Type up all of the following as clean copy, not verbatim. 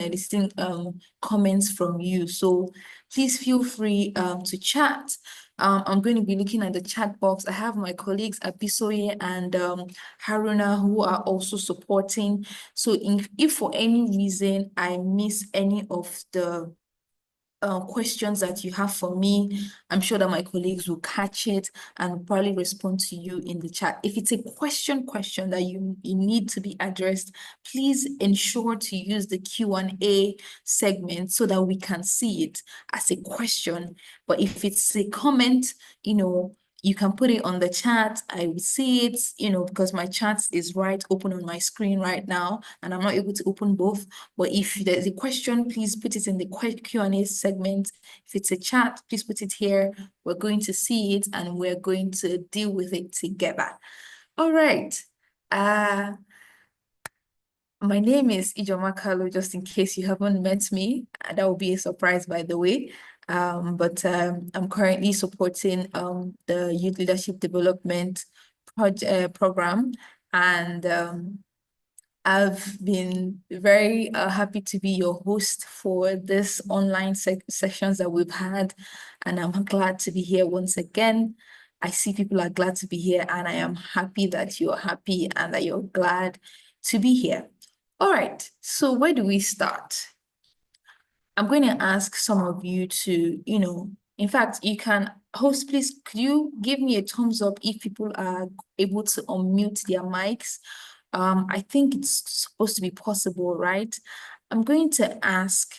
eliciting comments from you. So please feel free to chat. I'm going to be looking at the chat box. I have my colleagues Abisoye and Haruna who are also supporting. So if for any reason I miss any of the questions that you have for me, I'm sure that my colleagues will catch it and probably respond to you in the chat. If it's a question that you need to be addressed, please ensure to use the Q&A segment so that we can see it as a question. But if it's a comment, you can put it on the chat. I will see it, because my chat is right open on my screen right now, and I'm not able to open both. But if there's a question, please put it in the Q&A segment. If it's a chat, please put it here. We're going to see it and we're going to deal with it together. All right. My name is Ijoma Kalu, just in case you haven't met me. That will be a surprise, by the way. But I'm currently supporting the Youth Leadership Development program, and I've been very happy to be your host for this online sessions that we've had, and I'm glad to be here once again. I see people are glad to be here, and I am happy that you're happy and that you're glad to be here. All right, so where do we start? I'm going to ask some of you to, in fact, you can host, please, could you give me a thumbs up if people are able to unmute their mics? I think it's supposed to be possible, right? I'm going to ask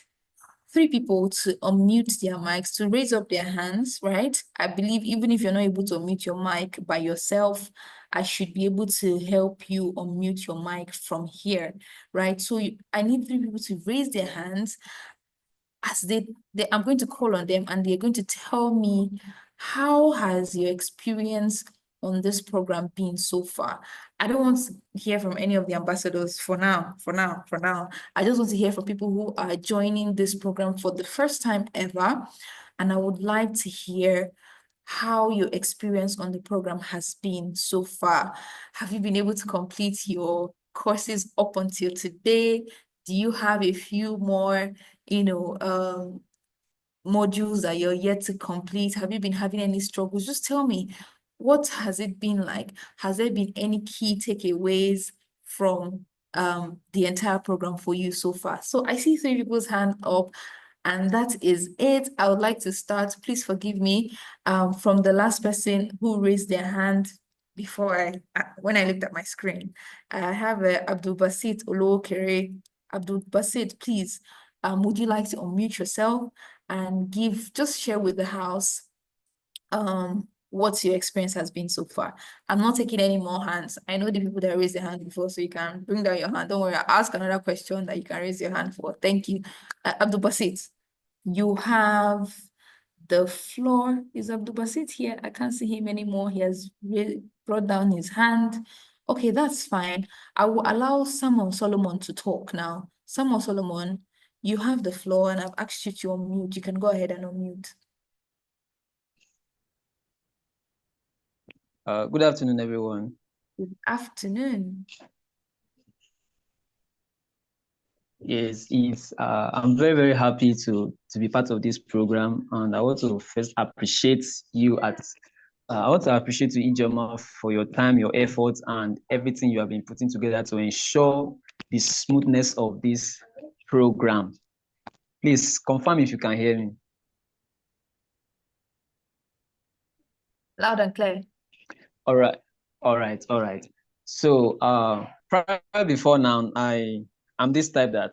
3 people to unmute their mics, to raise up their hands, right? I believe even if you're not able to unmute your mic by yourself, I should be able to help you unmute your mic from here, right? So I need 3 people to raise their hands as I'm going to call on them and they're going to tell me, how has your experience on this program been so far? I don't want to hear from any of the ambassadors for now. I just want to hear from people who are joining this program for the first time ever. And I would like to hear how your experience on the program has been so far. Have you been able to complete your courses up until today? Do you have a few more, modules that you're yet to complete? Have you been having any struggles? Just tell me, what has it been like? Has there been any key takeaways from the entire program for you so far? So I see 3 people's hand up, and that is it. I would like to start. Please forgive me from the last person who raised their hand before when I looked at my screen. I have Abdul Basit Olokere. Abdul Basit, please, would you like to unmute yourself and just share with the house what your experience has been so far? I'm not taking any more hands. I know the people that raised their hand before, so you can bring down your hand. Don't worry, I'll ask another question that you can raise your hand for. Thank you. Abdul Basit, you have the floor. Is Abdul Basit here? I can't see him anymore. He has really brought down his hand. Okay, that's fine. I will allow Samuel Solomon to talk now. Samuel Solomon, you have the floor, and I've asked you to unmute. You can go ahead and unmute. Good afternoon, everyone. Good afternoon. Yes, I'm very, very happy to be part of this program, and I want to first appreciate you I want to appreciate you, Ijoma, for your time, your efforts, and everything you have been putting together to ensure the smoothness of this program. Please confirm if you can hear me. Loud and clear. All right. So, before now, I'm this type that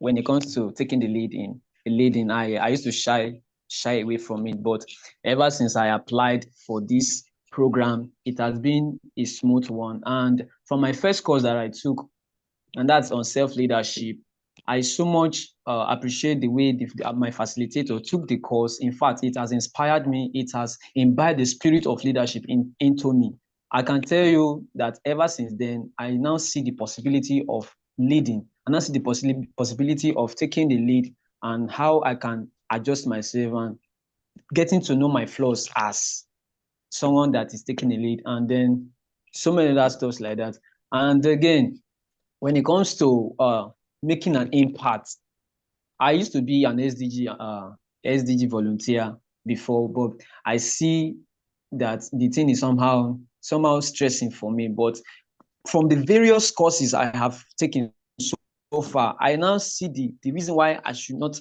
when it comes to taking the lead I used to shy away from it. But ever since I applied for this program, it has been a smooth one. And from my first course that I took, and that's on self-leadership, I so much appreciate the way my facilitator took the course. In fact, it has inspired me. It has imbibed the spirit of leadership into me. I can tell you that ever since then, I now see the possibility of leading. And I see the possibility of taking the lead and how I can adjust myself and getting to know my flaws as someone that is taking the lead, and then so many other stuff like that. And again, when it comes to making an impact. I used to be an SDG volunteer before, but I see that the thing is somehow stressing for me. But from the various courses I have taken so far, I now see the reason why I should not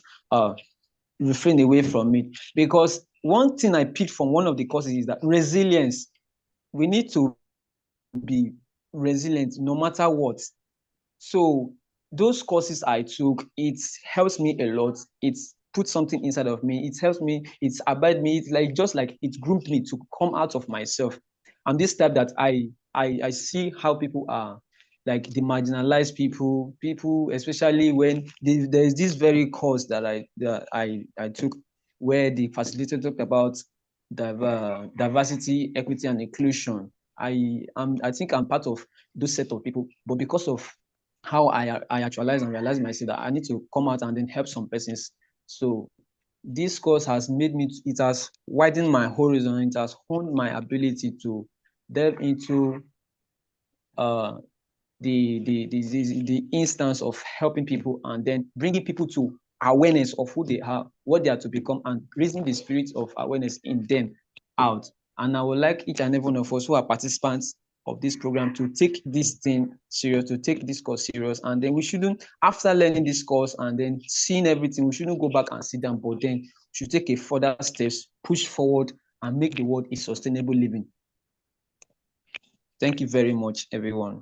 refrain away from it. Because one thing I picked from one of the courses is that resilience. We need to be resilient no matter what. So those courses I took, it helps me a lot. It's put something inside of me. It helps me, it's about me. It's like just like it groomed me to come out of myself. And this type that I see how people are, like the marginalized people, especially when there is this very course that I took where the facilitator talked about diversity, equity, and inclusion. I think I'm part of those set of people, but because of how I actualize and realize myself that I need to come out and then help some persons. So this course has made me, it has widened my horizon, it has honed my ability to delve into uh, the instance of helping people and then bringing people to awareness of who they are, what they are to become, and raising the spirit of awareness in them out. And I would like each and every one of us who are participants of this program to take this thing serious, to take this course serious. And then we shouldn't, after learning this course and then seeing everything, we shouldn't go back and sit down, but then we should take a further steps, push forward, and make the world a sustainable living. Thank you very much, everyone.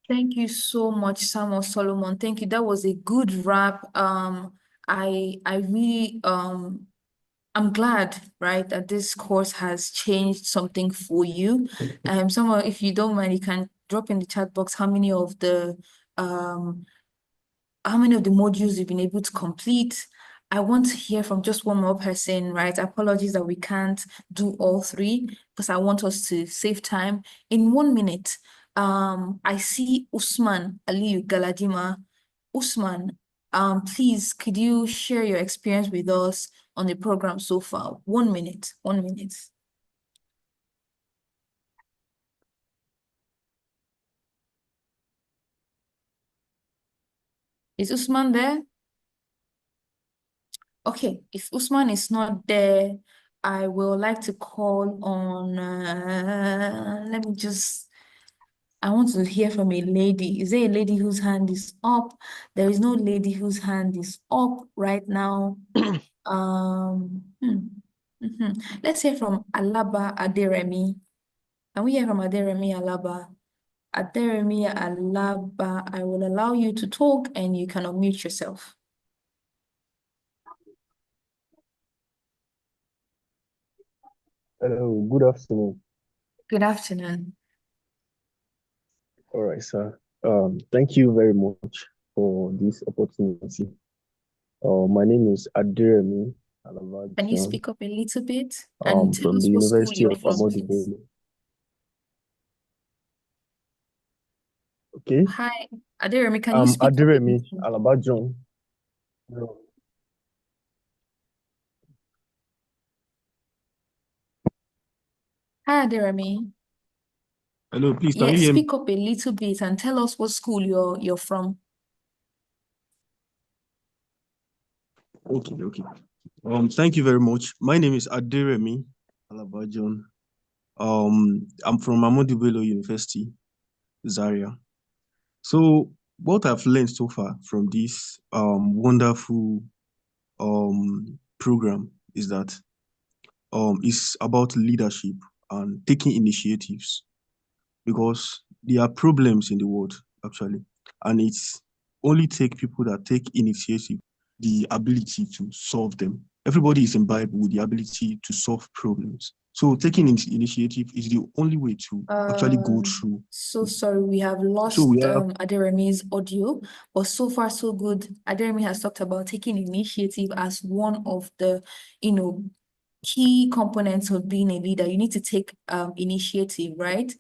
Thank you so much, Samuel Solomon. Thank you. That was a good wrap. I really I'm glad, right, that this course has changed something for you. Samuel, if you don't mind, you can drop in the chat box um how many of the modules you've been able to complete. I want to hear from just one more person, right? Apologies that we can't do all three because I want us to save time. In 1 minute, I see Usman Aliyu Galadima. Usman, please, could you share your experience with us on the program so far? 1 minute, 1 minute. Is Usman there? Okay, if Usman is not there, I will like to call on, I want to hear from a lady. Is there a lady whose hand is up? There is no lady whose hand is up right now. Let's hear from Alaba Aderemi. Can we hear from Aderemi Alaba? Aderemi Alaba, I will allow you to talk and you can unmute yourself. Hello, good afternoon. Good afternoon. All right, sir. Thank you very much for this opportunity. My name is Adiremi Can you Alavajon, speak up a little bit and tell from us the what school University you're of from, Ahmadu please? Bello. Okay, Hi, Aderemi, can you I'm speak up a Adiremi little? Alavajon. No. Hi, Aderemi. Hello, please, can Yeah, you hear me? speak up a little bit and tell us what school you're from. Okay. Thank you very much. My name is Adiremi Alavajon. I'm from Ahmadu Bello University, Zaria. So what I've learned so far from this wonderful program is that it's about leadership and taking initiatives, because there are problems in the world actually, and it's only take people that take initiative the ability to solve them. Everybody is imbibed with the ability to solve problems. So taking initiative is the only way to actually go through. So sorry, we have So lost we have Aderemi's audio, but so far so good. Aderemi has talked about taking initiative as one of the, key components of being a leader. You need to take initiative, right?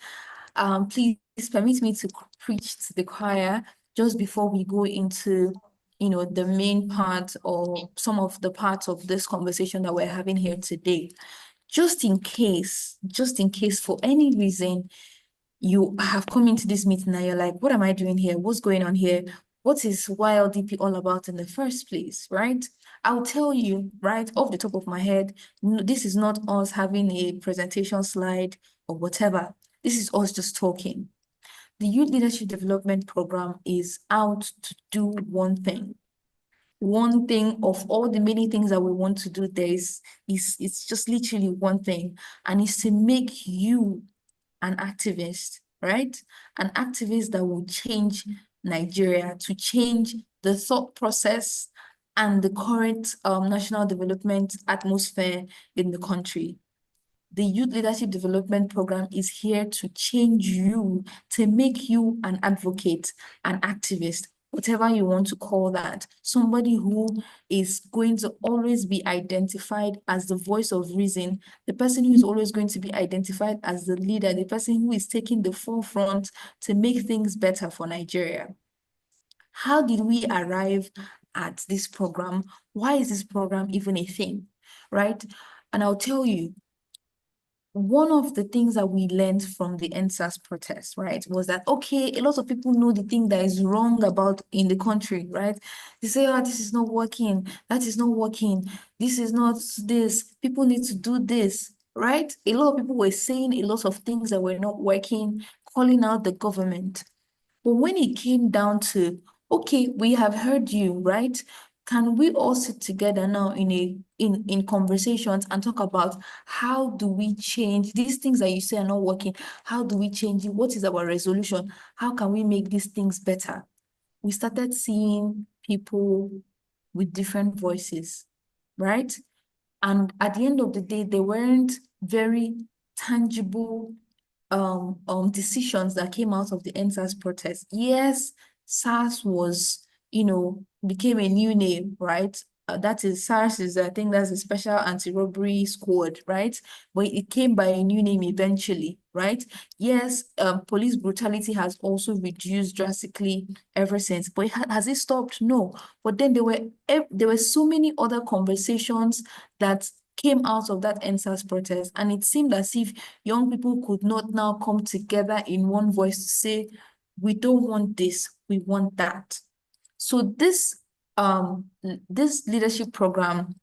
Please permit me to preach to the choir just before we go into, the main part or some of the parts of this conversation that we're having here today. Just in case for any reason you have come into this meeting and you're like, what am I doing here? What's going on here? what is YLDP all about in the first place, right? I'll tell you right off the top of my head, this is not us having a presentation slide or whatever. This is us just talking. The Youth Leadership Development Program is out to do one thing. One thing of all the many things that we want to do, it's just literally one thing, and it's to make you an activist, right? An activist that will change Nigeria, to change the thought process and the current national development atmosphere in the country. The Youth Leadership Development Program is here to change you, to make you an advocate, an activist, whatever you want to call that. Somebody who is going to always be identified as the voice of reason, the person who is always going to be identified as the leader, the person who is taking the forefront to make things better for Nigeria. How did we arrive at this program? Why is this program even a thing, right? And I'll tell you, one of the things that we learned from the NSAS protest, right, was that, okay, a lot of people know the thing that is wrong about in the country, right? They say, oh, this is not working, that is not working, this is not this, people need to do this, right? A lot of people were saying a lot of things that were not working, calling out the government. But when it came down to, okay, we have heard you, right? Can we all sit together now in conversations and talk about how do we change these things that you say are not working? How do we change it? What is our resolution? How can we make these things better? We started seeing people with different voices, right? And at the end of the day, they weren't very tangible decisions that came out of the NSAS protest. Yes, SARS was, became a new name, right? That is SARS is, I think that's a special anti-robbery squad, right? But it came by a new name eventually, right? Yes, police brutality has also reduced drastically ever since, but has it stopped? No. But then there were so many other conversations that came out of that NSAS protest, and it seemed as if young people could not now come together in one voice to say, we don't want this, we want that. So this leadership program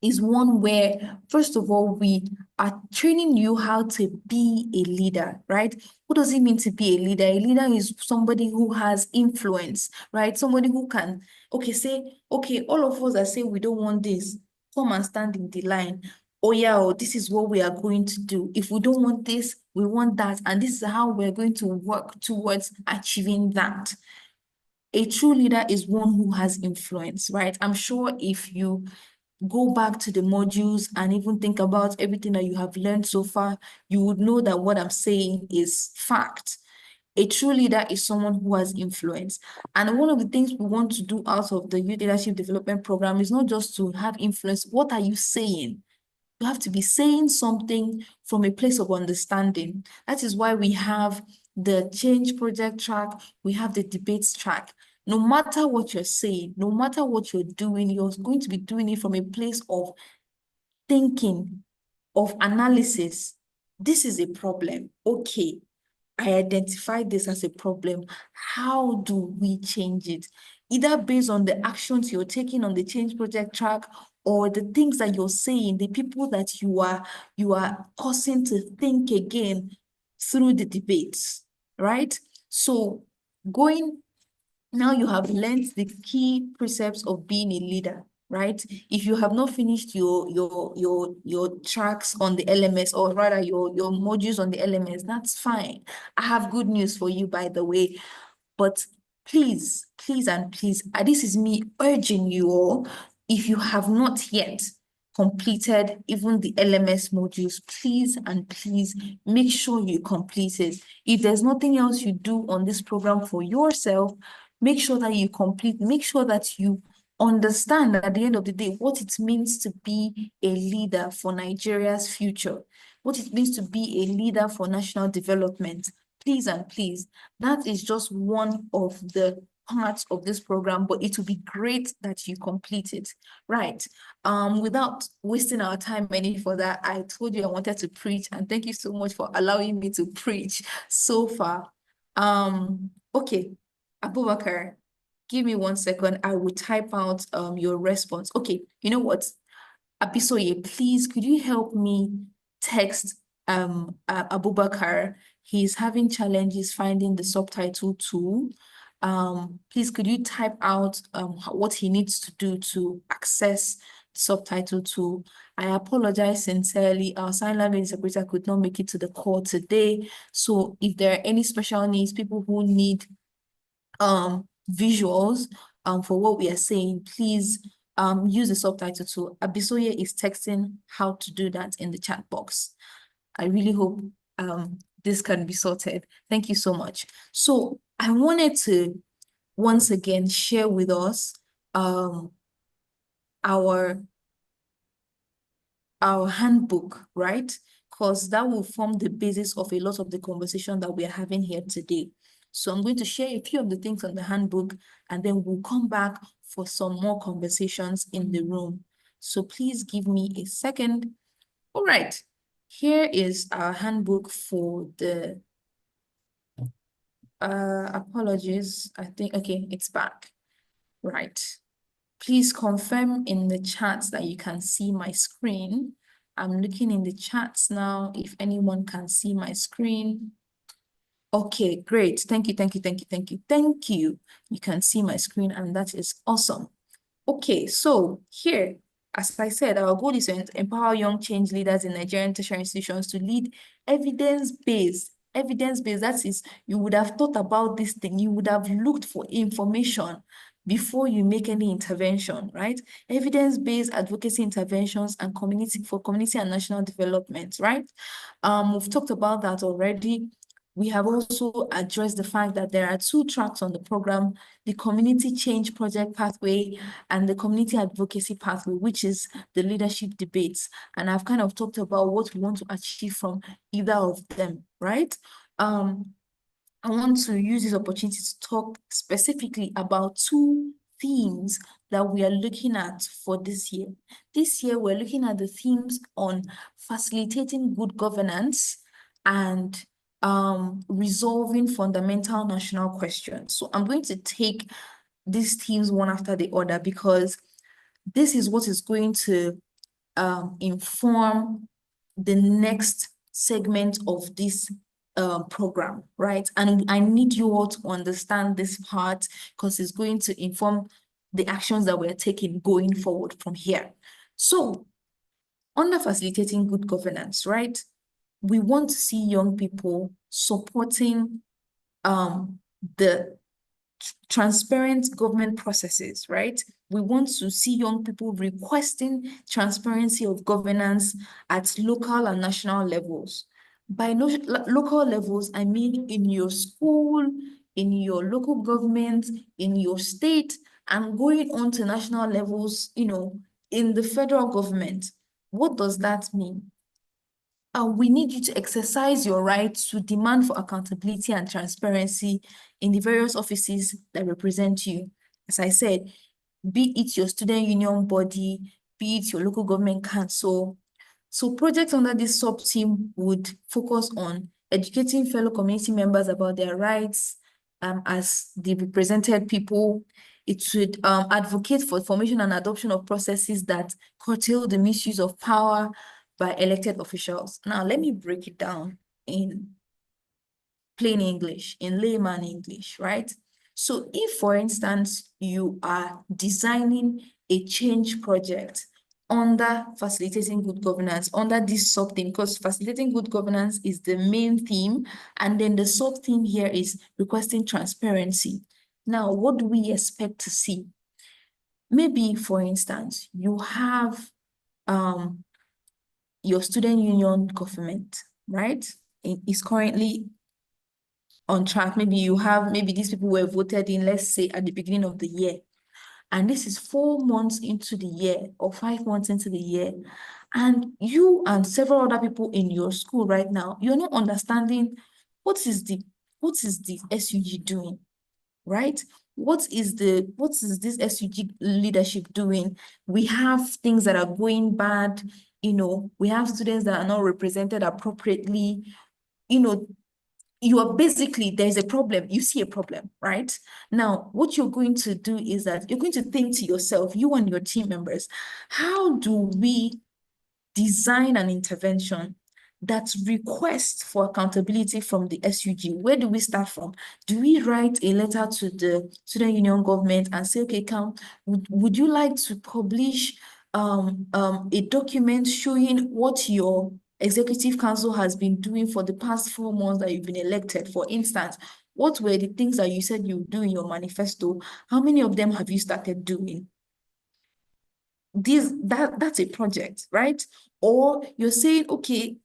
is one where, first of all, we are training you how to be a leader, right? What does it mean to be a leader? A leader is somebody who has influence, right? Somebody who can, say, okay, all of us that say we don't want this, come and stand in the line. Oh yeah, this is what we are going to do. If we don't want this, we want that. And this is how we're going to work towards achieving that. A true leader is one who has influence, right? I'm sure if you go back to the modules and even think about everything that you have learned so far, you would know that what I'm saying is fact. A true leader is someone who has influence. And one of the things we want to do out of the Youth Leadership Development Program is not just to have influence. What are you saying? You have to be saying something from a place of understanding. That is why we have the change project track, we have the debates track. No matter what you're saying, no matter what you're doing, you're going to be doing it from a place of thinking, of analysis. This is a problem. Okay, I identify this as a problem. How do we change it? Either based on the actions you're taking on the change project track, or the things that you're saying, the people that you are causing to think again through the debates, right? So now you have learned the key precepts of being a leader, right? If you have not finished your tracks on the LMS, or rather your modules on the LMS, that's fine. I have good news for you, by the way. But please, please, and please, this is me urging you all, if you have not yet completed even the LMS modules, please and please make sure you complete it. If there's nothing else you do on this program for yourself, make sure that you complete, make sure that you understand at the end of the day what it means to be a leader for Nigeria's future, what it means to be a leader for national development. Please and please, that is just one of the parts of this program, but it will be great that you complete it. Right. Without wasting our time any further, I told you I wanted to preach, and thank you so much for allowing me to preach so far. Okay, Abubakar, Give me 1 second. I will type out your response. Okay, you know what? Abisoye, please, could you help me text Abubakar? He's having challenges finding the subtitle tool. Please, could you type out what he needs to do to access the subtitle tool? I apologize sincerely. Our sign language interpreter could not make it to the call today. So if there are any special needs, people who need visuals for what we are saying, please use the subtitle tool. Abisoye is texting how to do that in the chat box. I really hope this can be sorted. Thank you so much. So I wanted to once again share with us our handbook, right? Because that will form the basis of a lot of the conversation that we are having here today. So I'm going to share a few of the things on the handbook, and then we'll come back for some more conversations in the room. So please give me a second. All right, here is our handbook for the, apologies, I think, okay, it's back, right. Please confirm in the chat that you can see my screen. I'm looking in the chats now if anyone can see my screen. Okay, great. Thank you, thank you, thank you, thank you, thank you. You can see my screen and that is awesome. Okay, so here, as I said, our goal is to empower young change leaders in Nigerian tertiary institutions to lead evidence-based. That is, you would have thought about this thing, you would have looked for information before you make any intervention, right? Evidence-based advocacy interventions and community and national development, right? We've talked about that already. We have also addressed the fact that there are 2 tracks on the program, the community change project pathway and the community advocacy pathway, which is the leadership debates. And I've kind of talked about what we want to achieve from either of them, right? I want to use this opportunity to talk specifically about 2 themes that we are looking at for this year. This year, we're looking at the themes on facilitating good governance and resolving fundamental national questions. So I'm going to take these themes one after the other because this is what is going to inform the next segment of this program, right? And I need you all to understand this part because it's going to inform the actions that we're taking going forward from here. So under facilitating good governance, right? We want to see young people supporting the transparent government processes, right? We want to see young people requesting transparency of governance at local and national levels. By local levels, I mean in your school, in your local government, in your state, and going on to national levels, you know, in the federal government. What does that mean? We need you to exercise your right to demand for accountability and transparency in the various offices that represent you. As I said, be it your student union body, be it your local government council. So projects under this sub-team would focus on educating fellow community members about their rights as the represented people. It should advocate for formation and adoption of processes that curtail the misuse of power by elected officials. Now, let me break it down in plain English, in layman English, right? So if, for instance, you are designing a change project under facilitating good governance, under this sub-theme, because facilitating good governance is the main theme, and then the sub-theme here is requesting transparency. Now, what do we expect to see? Maybe, for instance, you have your student union government, right? It is currently on track. Maybe you have, maybe these people were voted in, let's say at the beginning of the year. And this is 4 months into the year or 5 months into the year. And you and several other people in your school right now, you're not understanding what is the SUG doing, right? What is this SUG leadership doing? We have things that are going bad, you know, we have students that are not represented appropriately, you know, you are basically, there's a problem, you see a problem, right? Now, what you're going to do is that you're going to think to yourself, you and your team members, how do we design an intervention that requests for accountability from the SUG? Where do we start from? Do we write a letter to the student union government and say, okay, would you like to publish a document showing what your executive council has been doing for the past 4 months that you've been elected? For instance, what were the things that you said you would do in your manifesto? How many of them have you started doing? That's a project, right? Or you're saying, okay,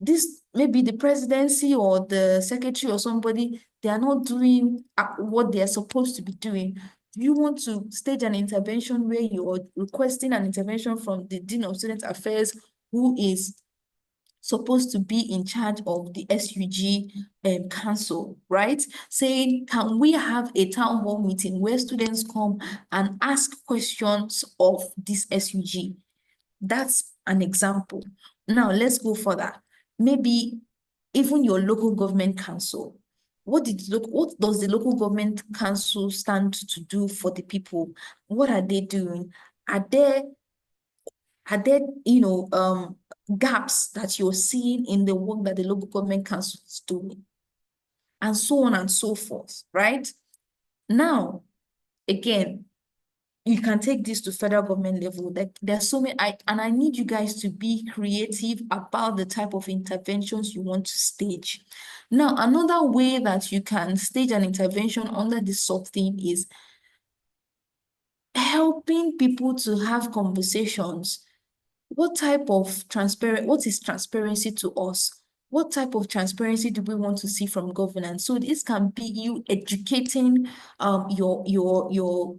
this maybe the presidency or the secretary or somebody, they are not doing what they are supposed to be doing. Do you want to stage an intervention where you're requesting an intervention from the Dean of Student Affairs, who is supposed to be in charge of the SUG council, right? Saying, can we have a town hall meeting where students come and ask questions of this SUG? That's an example. Now let's go further. Maybe even your local government council. What does the local government council stand to do for the people? What are they doing? Are there gaps that you're seeing in the work that the local government council is doing? And so on and so forth, right? Now, again, you can take this to federal government level. There's so many, and I need you guys to be creative about the type of interventions you want to stage. Now, another way that you can stage an intervention under this sub-theme is helping people to have conversations. What is transparency to us? What type of transparency do we want to see from governance? So this can be you educating your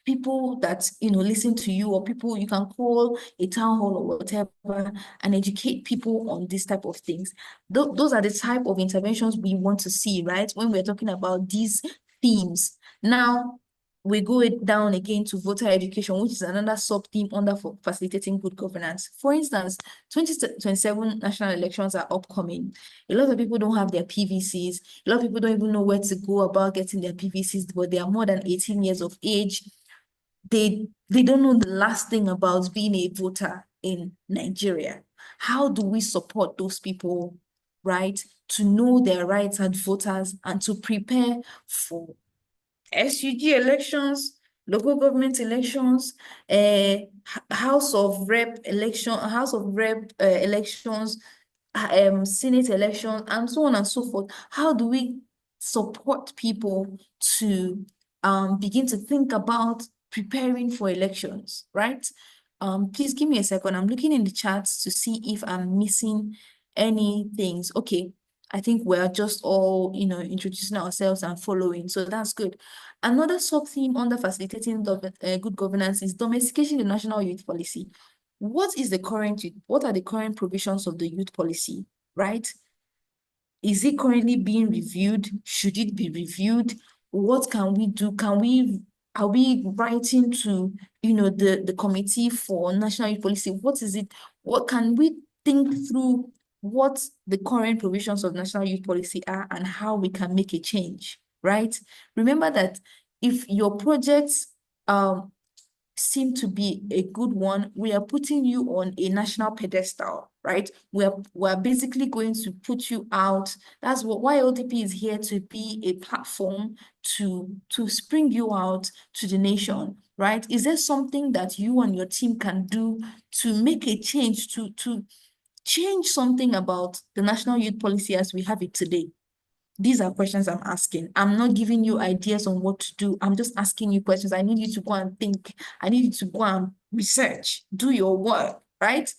people that listen to you, or people you can call a town hall or whatever, and educate people on this type of things. Those are the type of interventions we want to see, right? When we're talking about these themes. Now we go down again to voter education, which is another sub-theme under for facilitating good governance. For instance, 2027 national elections are upcoming. A lot of people don't have their PVCs. A lot of people don't even know where to go about getting their PVCs, but they are more than 18 years of age. They don't know the last thing about being a voter in Nigeria. How do we support those people, right, to know their rights as voters and to prepare for SUG elections, local government elections, House of Rep elections, Senate elections, and so on and so forth? How do we support people to begin to think about preparing for elections, right? Please give me a second. I'm looking in the chats to see if I'm missing any things. Okay, I think we're just all, introducing ourselves and following, so that's good. Another sub-theme under facilitating good governance is domestication the national youth policy. What are the current provisions of the youth policy, right? Is it currently being reviewed? Should it be reviewed? What can we do? Are we writing to, the Committee for National Youth Policy? What is it? What can we think through what the current provisions of National Youth Policy are and how we can make a change, right? Remember that if your projects seem to be a good one, we are putting you on a national pedestal, right? We're basically going to put you out. That's what YLDP is here to be, a platform to spring you out to the nation, right? Is there something that you and your team can do to make a change, to change something about the national youth policy as we have it today? These are questions I'm asking. I'm not giving you ideas on what to do. I'm just asking you questions. I need you to go and think. I need you to go and research, do your work, right?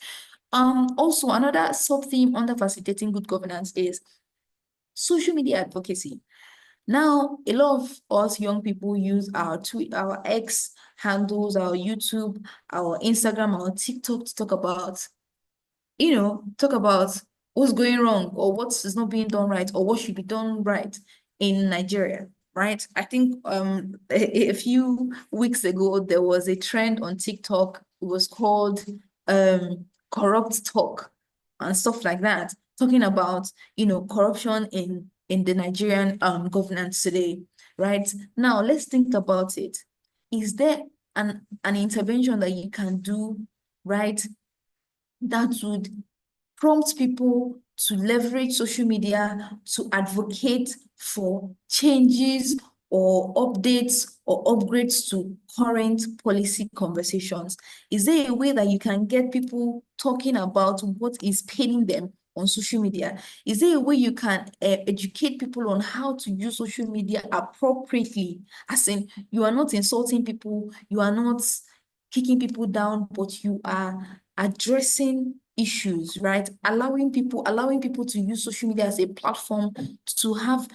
Also, another sub-theme under facilitating good governance is social media advocacy. Now, a lot of us young people use our X handles, our YouTube, our Instagram, our TikTok to talk about what's going wrong or what is not being done right or what should be done right in Nigeria, right? I think a few weeks ago, there was a trend on TikTok. It was called corrupt talk and stuff like that, talking about, corruption in the Nigerian governance today, right? Now, let's think about it. Is there an intervention that you can do, right, that would prompt people to leverage social media to advocate for changes or updates or upgrades to current policy conversations? Is there a way that you can get people talking about what is paining them on social media? Is there a way you can educate people on how to use social media appropriately? As in, you are not insulting people, you are not kicking people down, but you are addressing issues, right? Allowing people to use social media as a platform to have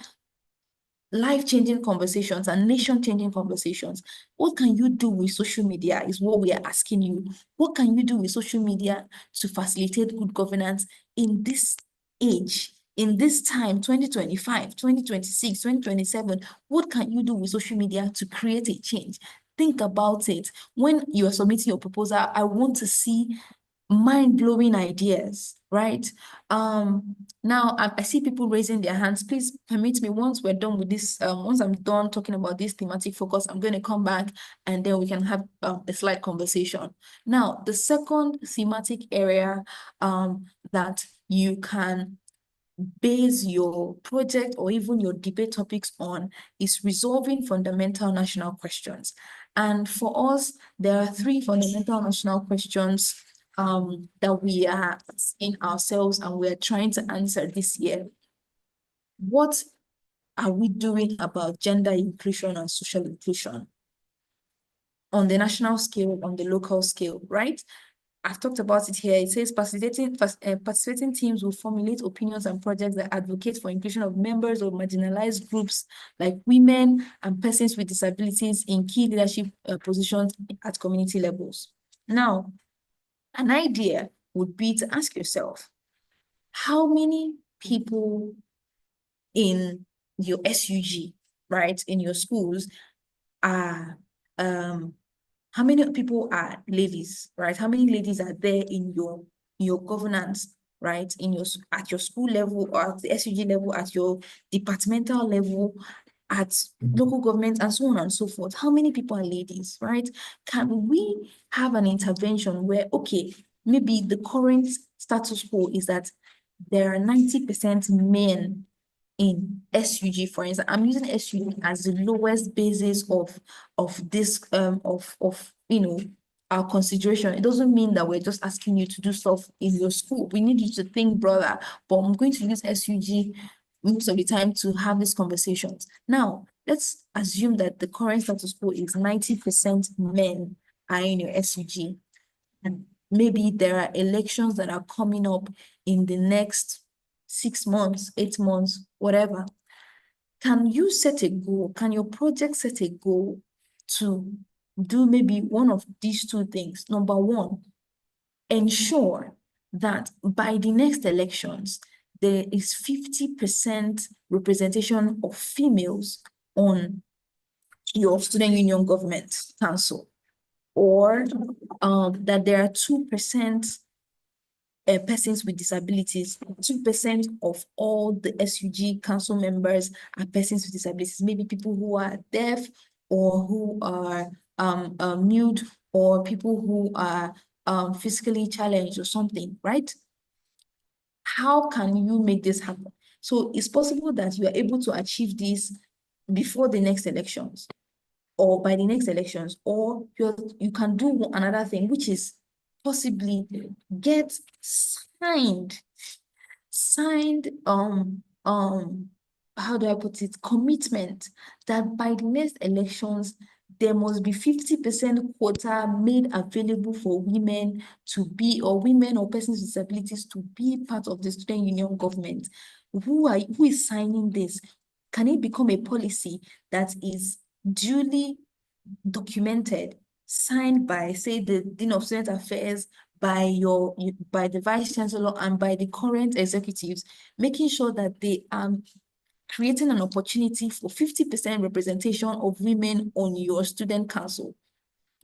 life-changing conversations and nation-changing conversations. What can you do with social media is what we are asking you. What can you do with social media to facilitate good governance in this age, in this time, 2025, 2026, 2027? What can you do with social media to create a change? Think about it. When you are submitting your proposal, I want to see mind-blowing ideas, right? Now I see people raising their hands. Please permit me, once we're done with this, once I'm done talking about this thematic focus, I'm going to come back and then we can have a slight conversation. Now, the second thematic area that you can base your project or even your debate topics on is resolving fundamental national questions. And for us, there are three fundamental national questions that we are asking ourselves and we are trying to answer this year. What are we doing about gender inclusion and social inclusion on the national scale, on the local scale, right? I've talked about it here. It says participating teams will formulate opinions and projects that advocate for inclusion of members of marginalized groups like women and persons with disabilities in key leadership positions at community levels. Now, an idea would be to ask yourself, how many people in your SUG, right, in your schools are, how many people are ladies, right? How many ladies are there in your governance, right? At your school level or at the SUG level, at your departmental level, at local government, and so on and so forth. How many people are ladies, right? Can we have an intervention where, okay, maybe the current status quo is that there are 90% men in SUG, for instance. I'm using SUG as the lowest basis of this our consideration. It doesn't mean that we're just asking you to do stuff in your school. We need you to think broader, but I'm going to use SUG most of the time to have these conversations. Now, let's assume that the current status quo is 90% men are in your SUG. And maybe there are elections that are coming up in the next 6 months, 8 months, whatever. Can you set a goal? Can your project set a goal to do maybe one of these two things? Number one, ensure that by the next elections, there is 50% representation of females on your student union government council, or that there are 2% persons with disabilities. 2% of all the SUG council members are persons with disabilities, maybe people who are deaf or who are mute, or people who are physically challenged or something, right? How can you make this happen? So it's possible that you are able to achieve this before the next elections or by the next elections, or you can do another thing, which is possibly get signed how do I put it, commitment that by the next elections there must be 50% quota made available for women to be, or women or persons with disabilities to be part of the student union government. Who is signing this? Can it become a policy that is duly documented, signed by, say, the Dean of Student Affairs, by the Vice Chancellor, and by the current executives, making sure that they are creating an opportunity for 50% representation of women on your student council?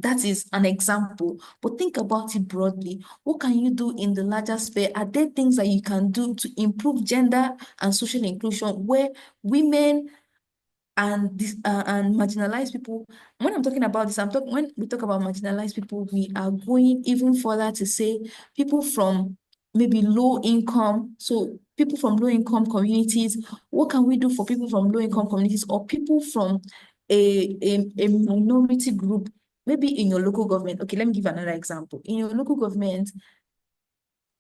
That is an example, but think about it broadly. What can you do in the larger sphere? Are there things that you can do to improve gender and social inclusion where women and this and marginalized people? When I'm talking about this, when we talk about marginalized people, we are going even further to say people from maybe low income. So people from low income communities, what can we do for people from low income communities or people from a minority group, maybe in your local government? Okay, let me give another example. In your local government,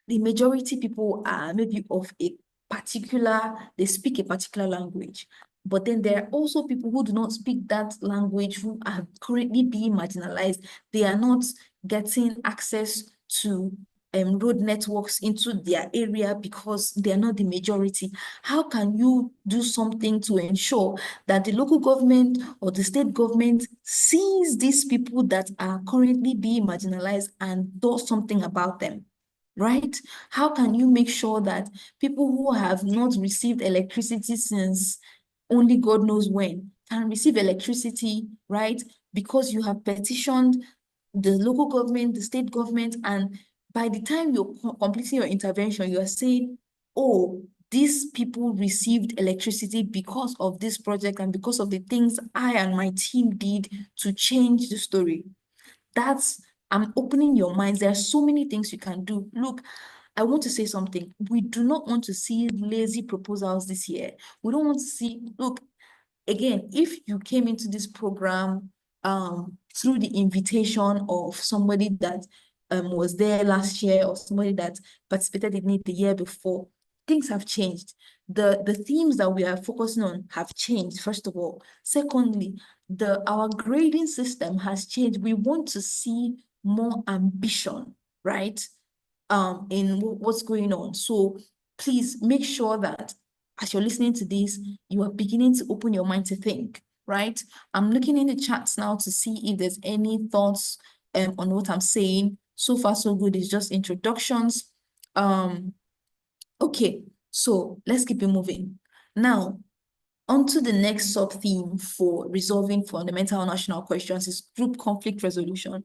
the majority people are maybe of a particular, they speak a particular language. But then there are also people who do not speak that language who are currently being marginalized. They are not getting access to road networks into their area because they are not the majority. How can you do something to ensure that the local government or the state government sees these people that are currently being marginalized and does something about them? Right? How can you make sure that people who have not received electricity since only God knows when can receive electricity, right? Because you have petitioned the local government, the state government, and by the time you're completing your intervention, you are saying, oh, these people received electricity because of this project and because of the things I and my team did to change the story. I'm opening your minds. There are so many things you can do. Look, I want to say something. We do not want to see lazy proposals this year. We don't want to see, look, again, if you came into this program through the invitation of somebody that was there last year or somebody that participated in it the year before, things have changed. The themes that we are focusing on have changed, first of all. Secondly, our grading system has changed. We want to see more ambition, right? In what's going on. So please make sure that as you're listening to this, you are beginning to open your mind to think, right? I'm looking in the chats now to see if there's any thoughts on what I'm saying. So far, so good. It's just introductions. Okay, so let's keep it moving. Now, on to the next sub-theme for resolving fundamental national questions is group conflict resolution.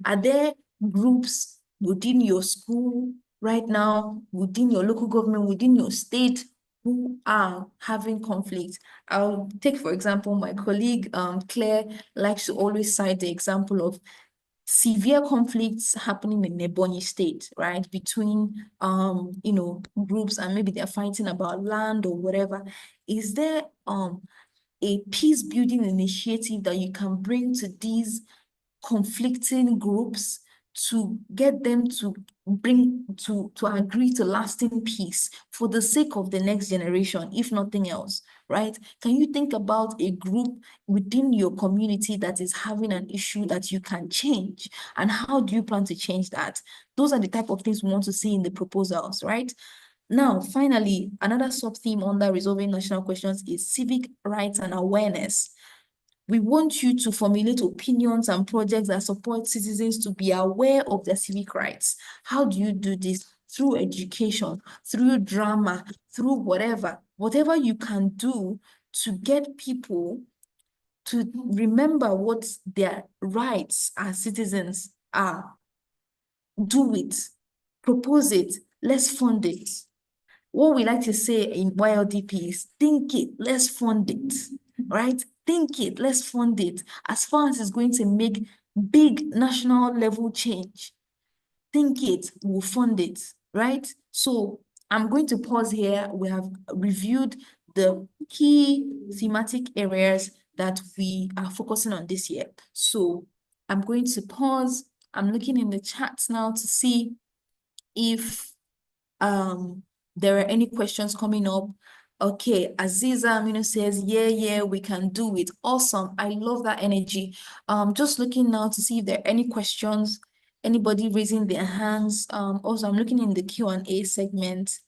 Are there groups within your school right now, within your local government, within your state, who are having conflict? I'll take, for example, my colleague Claire likes to always cite the example of severe conflicts happening in Ebonyi state, right? Between groups, and maybe they're fighting about land or whatever. Is there a peace building initiative that you can bring to these conflicting groups to get them to agree to lasting peace for the sake of the next generation, if nothing else, right? Can you think about a group within your community that is having an issue that you can change? And how do you plan to change that? Those are the type of things we want to see in the proposals, right? Now, finally, another sub-theme under resolving national questions is civic rights and awareness. We want you to formulate opinions and projects that support citizens to be aware of their civic rights. How do you do this? Through education, through drama, through whatever you can do to get people to remember what their rights as citizens are. Do it, propose it, let's fund it. What we like to say in YLDP is think it, let's fund it, right? Think it, let's fund it. As far as it's going to make big national level change, think it, we'll fund it, right? So I'm going to pause here. We have reviewed the key thematic areas that we are focusing on this year. So I'm going to pause. I'm looking in the chats now to see if there are any questions coming up. Okay, Aziza Amino says, yeah, we can do it. Awesome. I love that energy. Just looking now to see if there are any questions, anybody raising their hands. Also, I'm looking in the Q&A segment.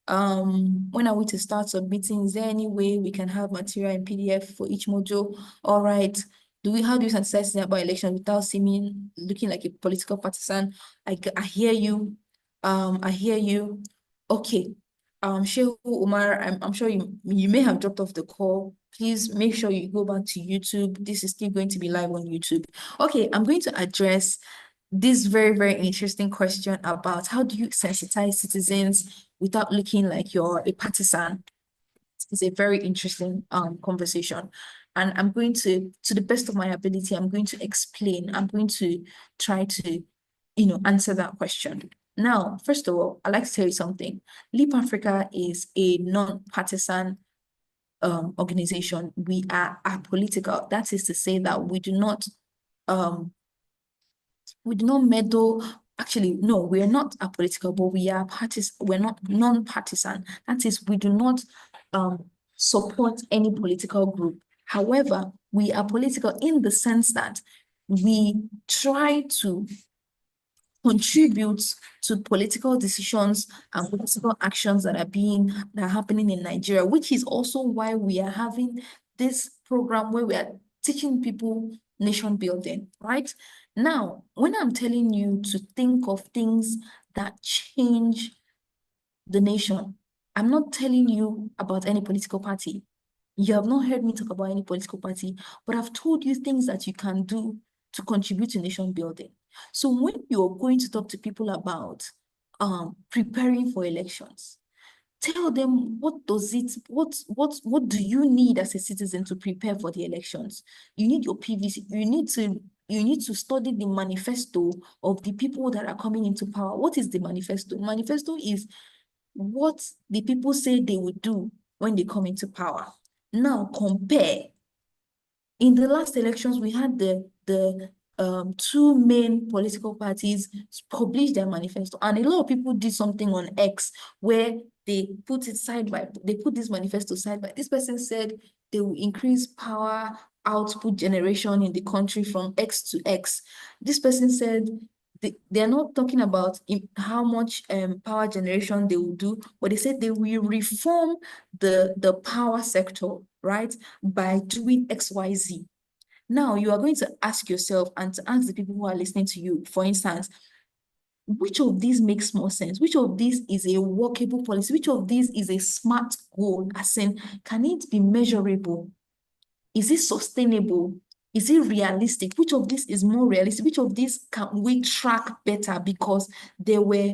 When are we to start submitting? Is there any way we can have material in PDF for each module? All right. How do you synthesize about elections without looking like a political partisan? I hear you. I hear you. Okay. Shehu Umar, I'm sure you may have dropped off the call. Please make sure you go back to YouTube. This is still going to be live on YouTube. Okay, I'm going to address this very, very interesting question about how do you sensitize citizens without looking like you're a partisan. It's a very interesting conversation. And I'm going to the best of my ability, I'm going to explain. I'm going to try to, answer that question. Now, first of all, I'd like to tell you something. Leap Africa is a non-partisan organization. We are apolitical. That is to say that we do not meddle. Actually, no, we are not apolitical, but we're not non-partisan. That is, we do not support any political group. However, we are political in the sense that we try to contribute to political decisions and political actions that are happening in Nigeria, which is also why we are having this program where we are teaching people nation building, right? Now, when I'm telling you to think of things that change the nation, I'm not telling you about any political party. You have not heard me talk about any political party, but I've told you things that you can do to contribute to nation building. So when you're going to talk to people about preparing for elections, tell them what do you need as a citizen to prepare for the elections? You need your PVC, you need to study the manifesto of the people that are coming into power. What is the manifesto? Manifesto is what the people say they will do when they come into power. Now compare. In the last elections, we had the two main political parties publish their manifesto, and a lot of people did something on X where they put this manifesto side by. This person said they will increase power output generation in the country from X to X. This person said they're not talking about how much power generation they will do, but they said they will reform the power sector, right, by doing XYZ. Now, you are going to ask yourself and to ask the people who are listening to you, for instance, which of these makes more sense? Which of these is a workable policy? Which of these is a smart goal? As in, can it be measurable? Is it sustainable? Is it realistic? Which of these is more realistic? Which of these can we track better because there were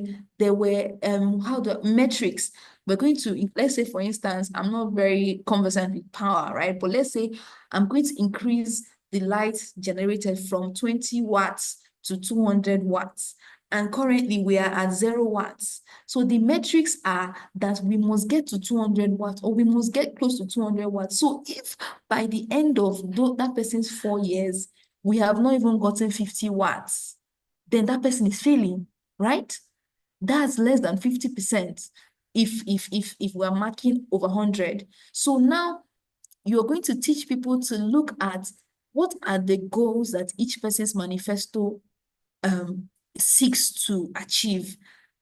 metrics? We're going to, let's say, for instance, I'm not very conversant with power, right? But let's say I'm going to increase the light generated from 20 watts to 200 watts. And currently we are at 0 watts. So the metrics are that we must get to 200 watts or we must get close to 200 watts. So if by the end of that person's 4 years, we have not even gotten 50 watts, then that person is failing, right? That's less than 50% if we're marking over 100. So now you're going to teach people to look at what are the goals that each person's manifesto seeks to achieve.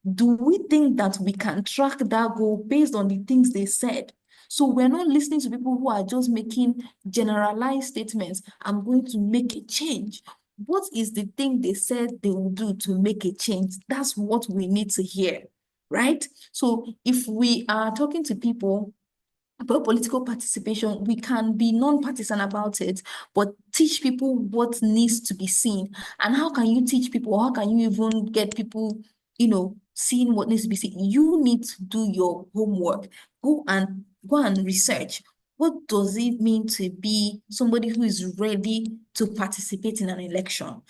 Do we think that we can track that goal based on the things they said? So we're not listening to people who are just making generalized statements. I'm going to make a change. What is the thing they said they will do to make a change? That's what we need to hear, right? So if we are talking to people about political participation, we can be non-partisan about it, but teach people what needs to be seen. And how can you teach people? How can you even get people, seeing what needs to be seen? You need to do your homework. Go and research. What does it mean to be somebody who is ready to participate in an election?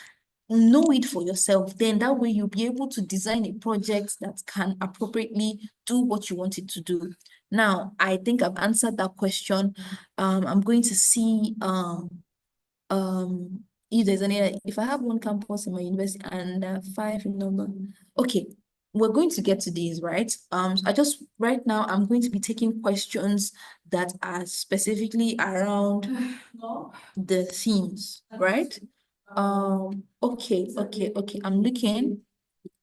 Know it for yourself. Then that way you'll be able to design a project that can appropriately do what you want it to do. Now, I think I've answered that question. I'm going to see if there's if I have one campus in my university and 5 in number. Okay, we're going to get to these, right? Right now, I'm going to be taking questions that are specifically around the themes, right? Okay, I'm looking.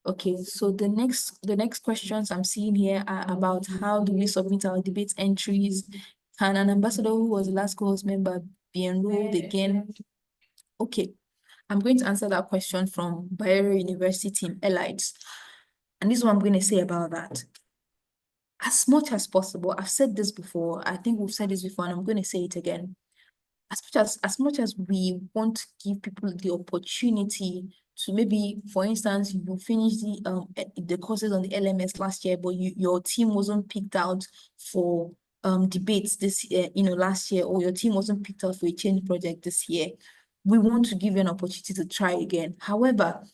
Okay, so the next questions I'm seeing here are about how do we submit our debate entries? Can an ambassador who was the last cohort member be enrolled again? Okay, I'm going to answer that question from Bayero University Team Elites. And this is what I'm going to say about that. as much as possible, I've said this before, I think we've said this before, and I'm going to say it again. As much as we want to give people the opportunity to, maybe, for instance, you finish the courses on the LMS last year, but your team wasn't picked out for debates this year, last year, or your team wasn't picked out for a change project this year. We want to give you an opportunity to try again. However,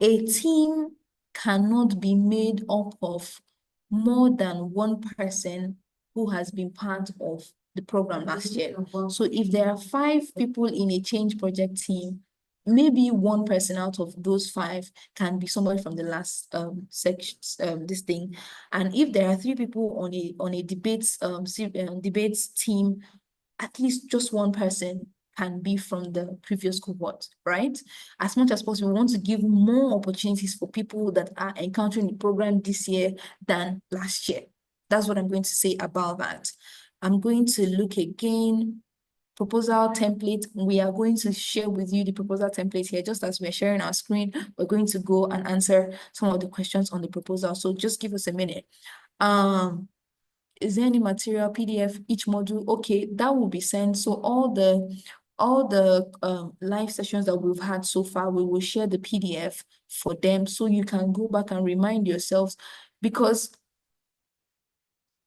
a team cannot be made up of more than one person who has been part of the program last year. So if there are 5 people in a change project team, maybe one person out of those 5 can be somebody from the last section, this thing. And if there are 3 people on a debates team, at least just one person can be from the previous cohort, right? As much as possible, we want to give more opportunities for people that are encountering the program this year than last year. That's what I'm going to say about that. I'm going to look again. Proposal template. We are going to share with you the proposal template here. Just as we're sharing our screen, we're going to go and answer some of the questions on the proposal. So just give us a minute. Is there any material PDF each module? Okay, that will be sent. So all the live sessions that we've had so far, we will share the PDF for them, so you can go back and remind yourselves, because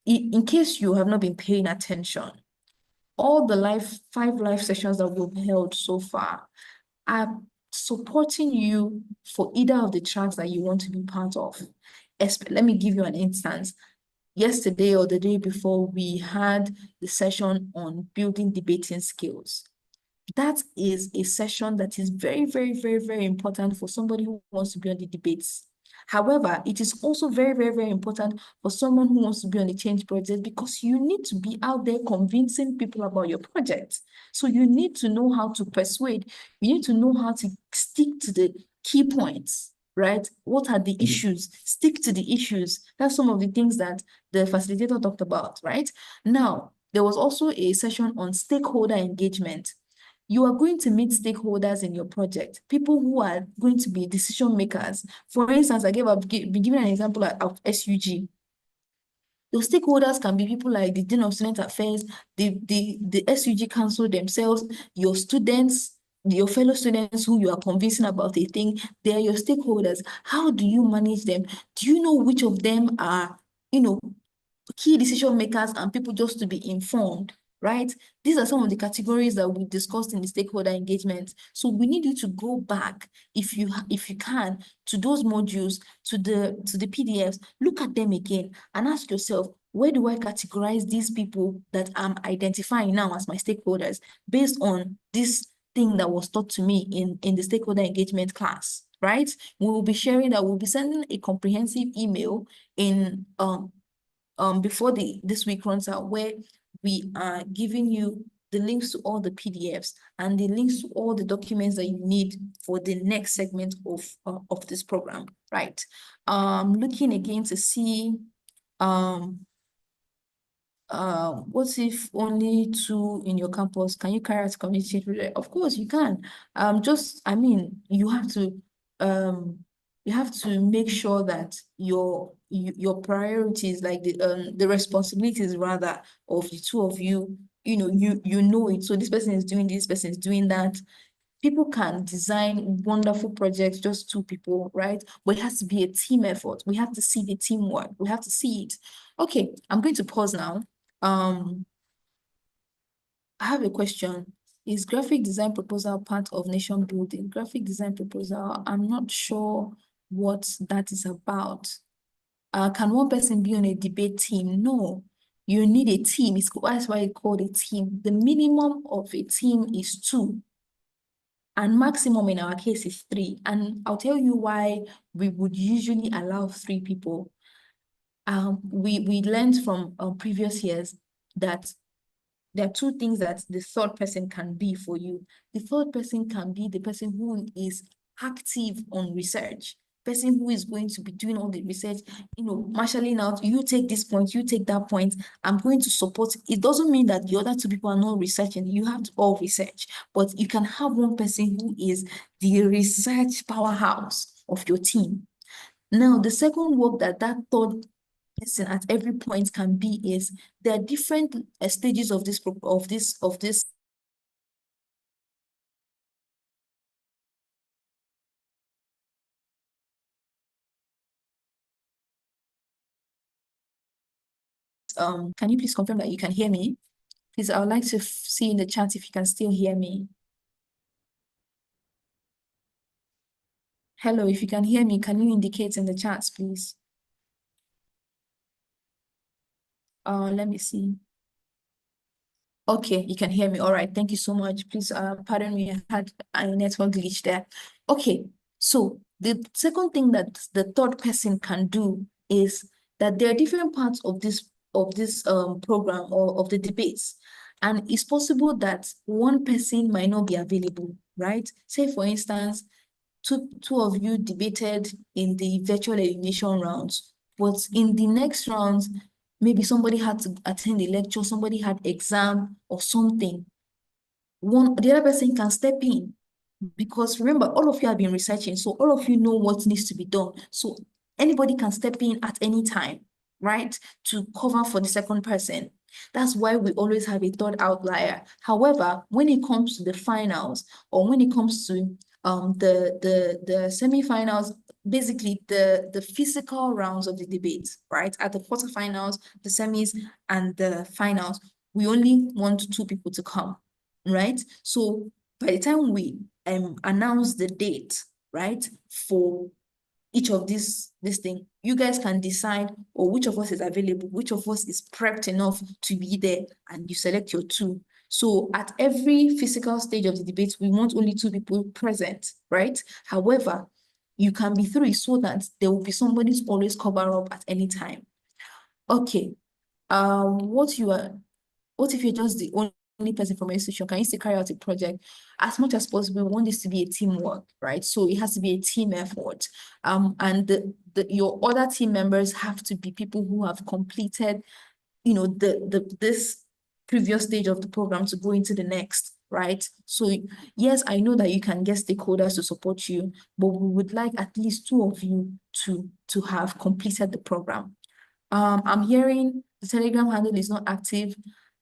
in case you have not been paying attention, all the 5 live sessions that we've held so far are supporting you for either of the tracks that you want to be part of. Let me give you an instance. Yesterday or the day before, we had the session on building debating skills. That is a session that is very, very, very, very important for somebody who wants to be on the debates. However, it is also very, very, very important for someone who wants to be on the change project, because you need to be out there convincing people about your project. So you need to know how to persuade. You need to know how to stick to the key points, right? What are the issues? Stick to the issues. That's some of the things that the facilitator talked about, right? Now, there was also a session on stakeholder engagement. You are going to meet stakeholders in your project, people who are going to be decision makers. For instance, I've been given an example of SUG. Those stakeholders can be people like the Dean of Student Affairs, the SUG Council themselves, your students, your fellow students who you are convincing about a thing. They are your stakeholders. How do you manage them? Do you know which of them are, key decision makers and people just to be informed, right? These are some of the categories that we discussed in the stakeholder engagement. So we need you to go back, if you can, to those modules, to the PDFs, look at them again and ask yourself, where do I categorize these people that I'm identifying now as my stakeholders based on this thing that was taught to me in the stakeholder engagement class, right? We will be sharing that. We'll be sending a comprehensive email in before this week runs out, where we are giving you the links to all the PDFs and the links to all the documents that you need for the next segment of this program, right? Looking again to see what if only 2 in your campus? Can you carry out community project? Of course you can. You have to make sure that your priorities, like the responsibilities rather of the 2 of you, you know it. So this person is doing this, person is doing that. People can design wonderful projects, just 2 people, right? But it has to be a team effort. We have to see the teamwork. We have to see it. Okay, I'm going to pause now. I have a question. Is graphic design proposal part of nation building? Graphic design proposal, I'm not sure what that is about. Can one person be on a debate team? No, you need a team. That's why it's called a team. The minimum of a team is 2. And maximum in our case is 3. And I'll tell you why we would usually allow 3 people. We learned from previous years that there are 2 things that the 3rd person can be for you. The 3rd person can be the person who is active on research, person who is going to be doing all the research, marshalling out, you take this point, you take that point, I'm going to support. It doesn't mean that the other 2 people are not researching. You have to all research, but you can have one person who is the research powerhouse of your team. Now, the second work that 3rd person at every point can be is there are different stages of this can you please confirm that you can hear me? Please, I would like to see in the chat if you can still hear me. Hello, if you can hear me, can you indicate in the chat, please? Let me see. Okay, you can hear me. All right, thank you so much. Please, pardon me, I had a network glitch there. Okay, so the second thing that the third person can do is that there are different parts of this program or of the debates, and it's possible that one person might not be available, right? Say, for instance, two of you debated in the virtual elimination rounds, but in the next rounds, maybe somebody had to attend a lecture, somebody had exam or something. The other person can step in, because remember, all of you have been researching, so all of you know what needs to be done. So anybody can step in at any time, right, to cover for the second person. That's why we always have a third outlier. However, when it comes to the finals, or when it comes to the semi-finals, basically the physical rounds of the debate, right? At the quarterfinals, the semis, and the finals, we only want 2 people to come, right? So by the time we announce the date, right, for each of this thing, you guys can decide, or which of us is available, which of us is prepped enough to be there, and you select your 2. So at every physical stage of the debate, we want only 2 people present, right? However, you can be 3 so that there will be somebody to always cover up at any time. Okay. What if you're just the only person from a institution? Can you still carry out a project? As much as possible, we want this to be a teamwork, right? So it has to be a team effort. And your other team members have to be people who have completed, this previous stage of the program to go into the next, right? So yes, I know that you can get stakeholders to support you, but we would like at least 2 of you to have completed the program. I'm hearing the Telegram handle is not active.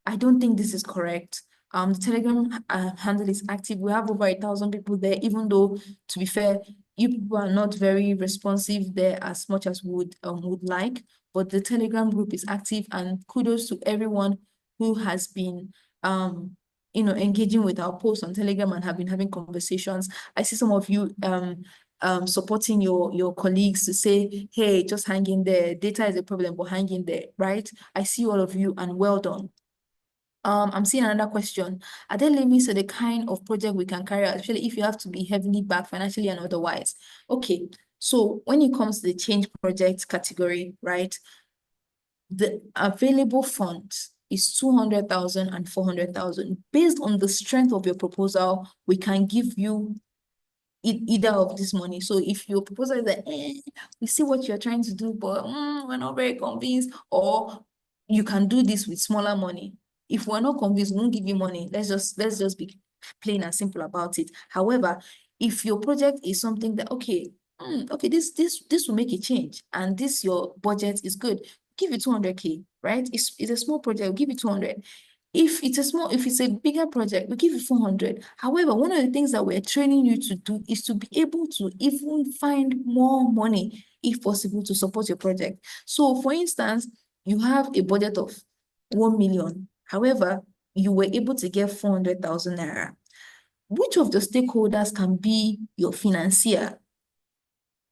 I don't think this is correct. The Telegram handle is active. We have over 1,000 people there, even though, to be fair, you people are not very responsive there as much as would like. But the Telegram group is active, and kudos to everyone who has been engaging with our posts on Telegram and have been having conversations. I see some of you supporting your colleagues to say, hey, just hang in there. Data is a problem, but hang in there, right? I see all of you, and well done. I'm seeing another question. Are there limits to the kind of project we can carry out, especially if you have to be heavily backed financially and otherwise? Okay, so when it comes to the change project category, right, the available funds is 200,000 and 400,000. Based on the strength of your proposal, we can give you either of this money. So if your proposal is that we see what you're trying to do, but we're not very convinced, or you can do this with smaller money. If we're not convinced, we won't give you money. Let's just be plain and simple about it. However, if your project is something that okay, this will make a change, and this your budget is good, give it 200K, right? It's a small project, we'll give you 200. If it's a bigger project, we give you 400. However, one of the things that we're training you to do is to be able to even find more money, if possible, to support your project. So for instance, you have a budget of 1 million. However, you were able to get 400,000 naira. Which of the stakeholders can be your financier?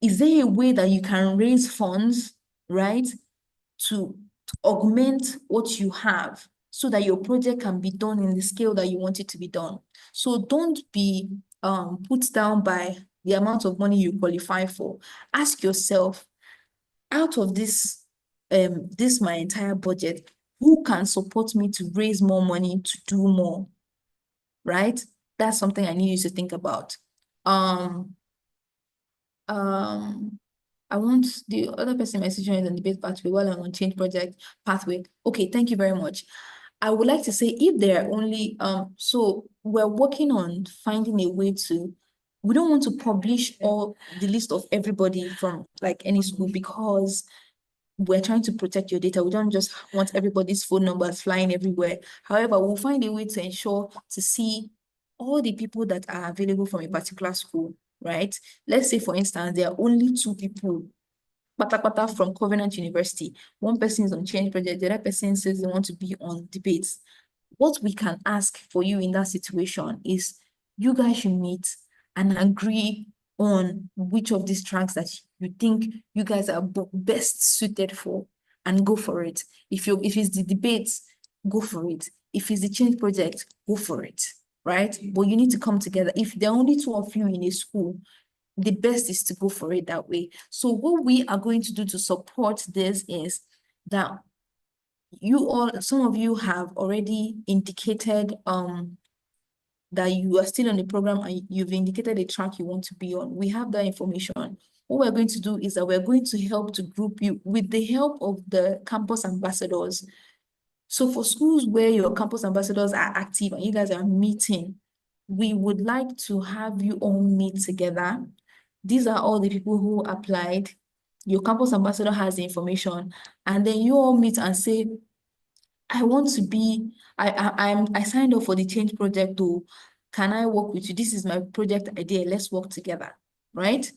Is there a way that you can raise funds, right, to augment what you have, so that your project can be done in the scale that you want it to be done? So don't be put down by the amount of money you qualify for. Ask yourself, out of this my entire budget, who can support me to raise more money to do more, right? That's something I need you to think about. I want the other person messaging is on debate pathway while I'm on change project pathway. Okay, thank you very much. I would like to say, if there are only so we're working on finding a way to, we don't want to publish all the list of everybody from like any school, because we're trying to protect your data. We don't just want everybody's phone numbers flying everywhere. However, we'll find a way to ensure to see all the people that are available from a particular school, right? Let's say, for instance, there are only 2 people from Covenant University. One person is on change project, the other person says they want to be on debates. What we can ask for you in that situation is you guys should meet and agree on which of these tracks that you think you guys are best suited for, and go for it. If it's the debates, go for it. If it's the change project, go for it, right? But you need to come together. If there are only 2 of you in a school, the best is to go for it that way. So what we are going to do to support this is that some of you have already indicated that you are still on the program and you've indicated a track you want to be on. We have that information. What we're going to do is that we're going to help to group you with the help of the campus ambassadors. So for schools where your campus ambassadors are active and you guys are meeting, we would like to have you all meet together. These are all the people who applied. Your campus ambassador has the information, and then you all meet and say, I want to be, I signed up for the change project too. Can I work with you? This is my project idea. Let's work together, right?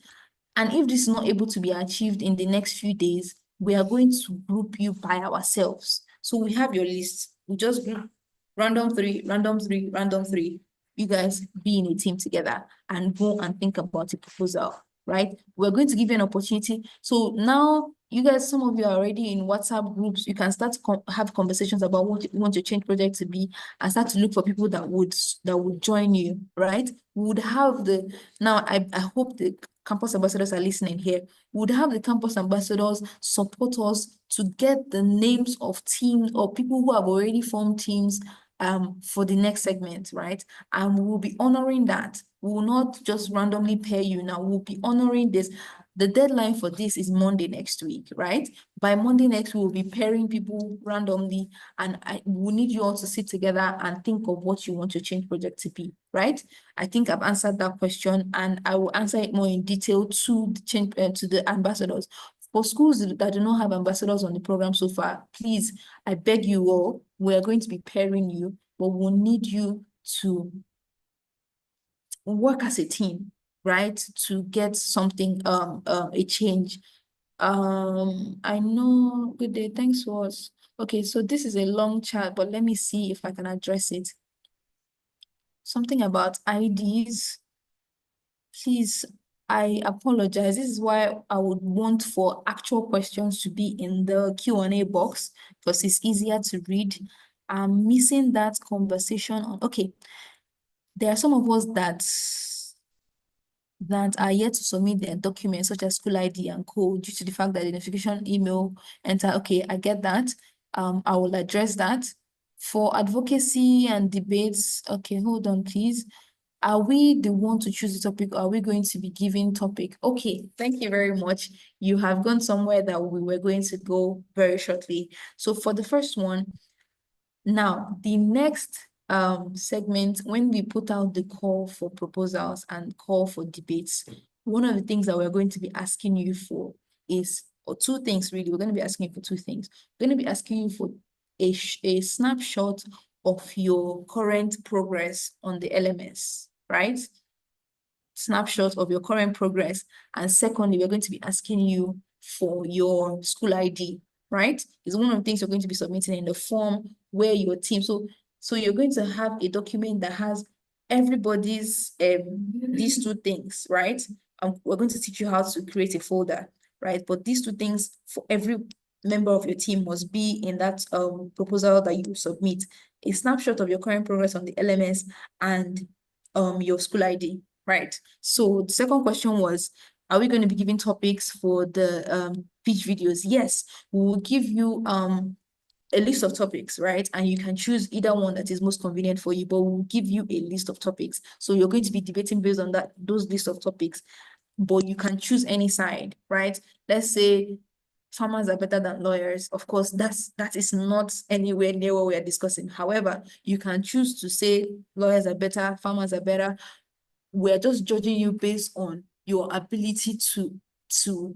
And if this is not able to be achieved in the next few days, we are going to group you by ourselves. So we have your list. We just group random 3, random 3, random 3. You guys be in a team together and go and think about a proposal, right? We're going to give you an opportunity. So now you guys, some of you are already in WhatsApp groups. You can start to have conversations about what you want your change project to be, and start to look for people that would join you, right? We would have now I hope the campus ambassadors are listening here. We would have the campus ambassadors support us to get the names of teams or people who have already formed teams for the next segment, right? And we will be honoring that. We will not just randomly pair you now. We'll be honoring this. The deadline for this is Monday next week, right? By Monday next, we will be pairing people randomly, and we need you all to sit together and think of what you want your change project to be, right? I think I've answered that question, and I will answer it more in detail to the change to the ambassadors. For schools that do not have ambassadors on the program so far, please, I beg you all, we are going to be pairing you, but we'll need you to work as a team, right? To get something, a change. I know, good day, thanks for us. Okay, so this is a long chat, but let me see if I can address it. Something about IDs. Please, I apologize. This is why I would want for actual questions to be in the Q&A box, because it's easier to read. I'm missing that conversation on, okay. There are some of us that are yet to submit their documents, such as school ID and code, due to the fact that the notification email enter. Okay, I get that. I will address that. For advocacy and debates, okay, hold on, please. Are we the one to choose the topic? Or are we going to be giving topic? Okay, thank you very much. You have gone somewhere that we were going to go very shortly. So for the first one, now the next segment, when we put out the call for proposals and call for debates, one of the things that we're going to be asking you for is, or 2 things really, we're going to be asking you for 2 things. We're going to be asking you for a snapshot of your current progress on the LMS, right? Snapshot of your current progress. And secondly, we're going to be asking you for your school ID, right? It's one of the things you're going to be submitting in the form where your team, so you're going to have a document that has everybody's these 2 things, right? We're going to teach you how to create a folder, right? But these 2 things for every member of your team must be in that proposal that you submit: a snapshot of your current progress on the LMS and your school ID, right? So the second question was, are we going to be giving topics for the pitch videos? Yes, we will give you a list of topics, right? And you can choose either one that is most convenient for you, but we'll give you a list of topics. So you're going to be debating based on those list of topics, but you can choose any side, right? Let's say farmers are better than lawyers. Of course, that is not anywhere near what we are discussing. However, you can choose to say lawyers are better, farmers are better. We're just judging you based on your ability to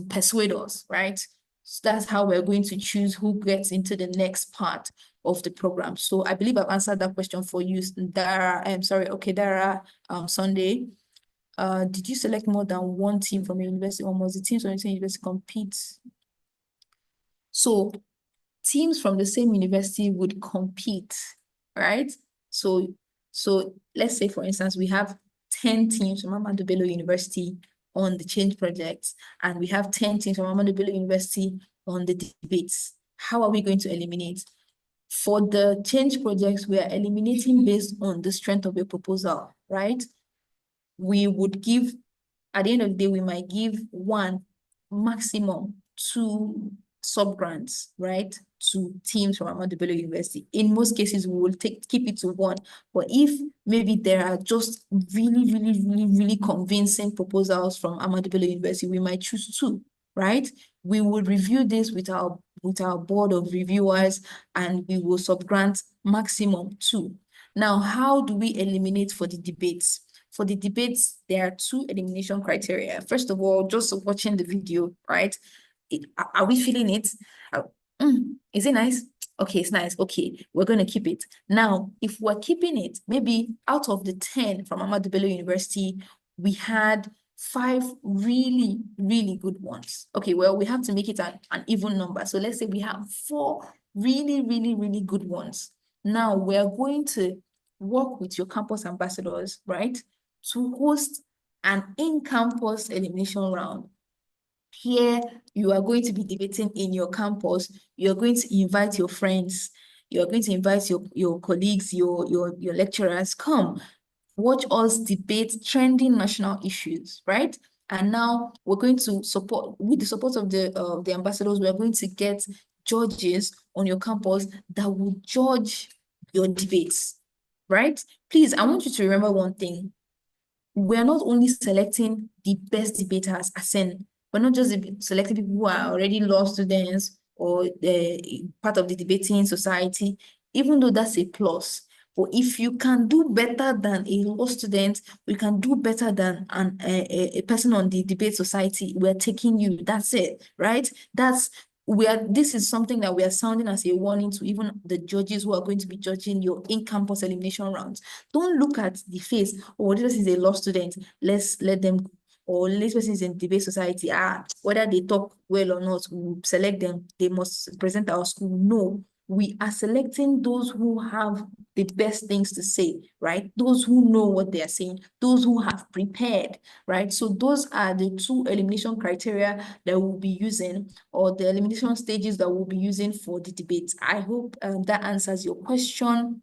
persuade us, right? So that's how we're going to choose who gets into the next part of the program. So I believe I've answered that question for you, Dara. I'm sorry, okay, Dara, Sunday. Did you select more than one team from your university, or must the teams from your university compete? So teams from the same university would compete, right? So let's say, for instance, we have 10 teams from Ahmadu Bello University on the change projects, and we have 10 teams from Ahmadu Bello University on the debates. How are we going to eliminate? For the change projects, we are eliminating based on the strength of your proposal, right? We would give, at the end of the day, we might give one, maximum two sub-grants, right, to teams from Ahmadu Bello University. In most cases, we will keep it to one. But if maybe there are just really convincing proposals from Ahmadu Bello University, we might choose two, right? We will review this with our board of reviewers, and we will sub-grant maximum two. Now, how do we eliminate for the debates? For the debates, there are two elimination criteria. First of all, just watching the video, right? Are we feeling it? Is it nice? Okay, it's nice. Okay, we're going to keep it. Now, if we're keeping it, maybe out of the 10 from Ahmadu Bello University, we had 5 really good ones. Okay, well, we have to make it an even number. So let's say we have 4 really good ones. Now, we're going to work with your campus ambassadors, right, to host an in-campus elimination round. Here, you are going to be debating in your campus. You're going to invite your friends. You're going to invite your colleagues, your lecturers. Come, watch us debate trending national issues, right? And now we're going to support, with the support of the ambassadors, we are going to get judges on your campus that will judge your debates, right? Please, I want you to remember one thing. We're not only selecting the best debaters, as in, we're not just selecting people who are already law students or part of the debating society, even though that's a plus. But if you can do better than a law student, we can do better than a person on the debate society, we're taking you. That's it, right? This is something that we are sounding as a warning to even the judges who are going to be judging your in-campus elimination rounds. Don't look at the face, oh, this is a law student, let's let them go. Or this person is in debate society, whether they talk well or not, we select them, they must present our school. No, we are selecting those who have the best things to say, right? Those who know what they are saying, those who have prepared, right? So those are the 2 elimination criteria that we'll be using, or the elimination stages that we'll be using for the debate. I hope that answers your question.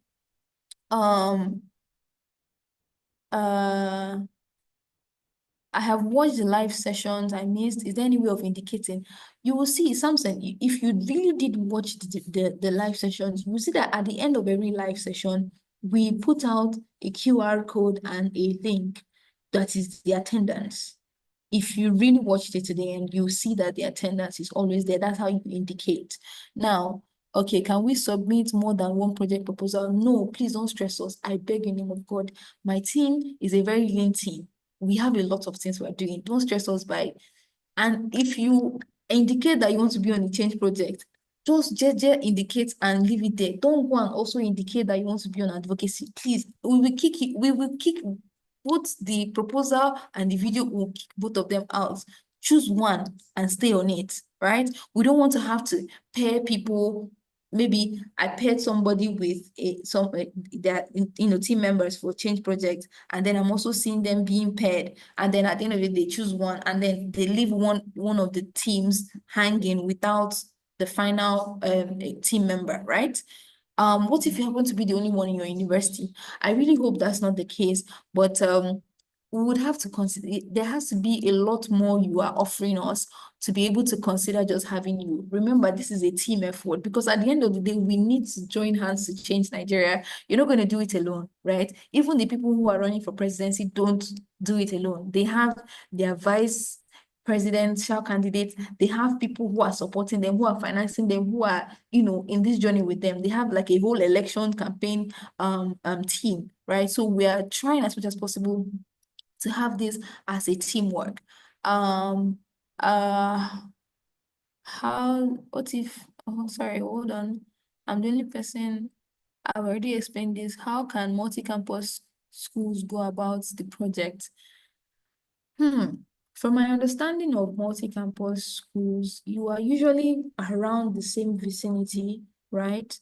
I have watched the live sessions I missed. Is there any way of indicating? You will see, Samson, if you really did watch the live sessions, you will see that at the end of every live session, we put out a QR code and a link that is the attendance. If you really watched it today, and you see that the attendance is always there, that's how you indicate. Now, okay, can we submit more than one project proposal? No, please don't stress us. I beg in the name of God. My team is a very lean team. We have a lot of things we're doing. Don't stress us by, and if you indicate that you want to be on a change project, just indicate and leave it there. Don't go and also indicate that you want to be on advocacy. Please, we will kick both the proposal and the video, will kick both of them out. Choose one and stay on it, right? We don't want to have to pair people. Maybe I paired somebody with team members for change project, and then I'm also seeing them being paired, and then at the end of it, they choose one, and then they leave one of the teams hanging without the final team member, right? What if you happen to be the only one in your university? I really hope that's not the case, but we would have to consider, there has to be a lot more you are offering us to be able to consider just having you. Remember, this is a team effort, because at the end of the day, we need to join hands to change Nigeria. You're not going to do it alone, right? Even the people who are running for presidency don't do it alone. They have their vice presidential candidates, they have people who are supporting them, who are financing them, who are, in this journey with them. They have like a whole election campaign team, right? So we are trying as much as possible to have this as a teamwork. what if, oh, sorry, hold on. I'm the only person, I've already explained this. How can multi-campus schools go about the project? From my understanding of multi-campus schools, you are usually around the same vicinity, right?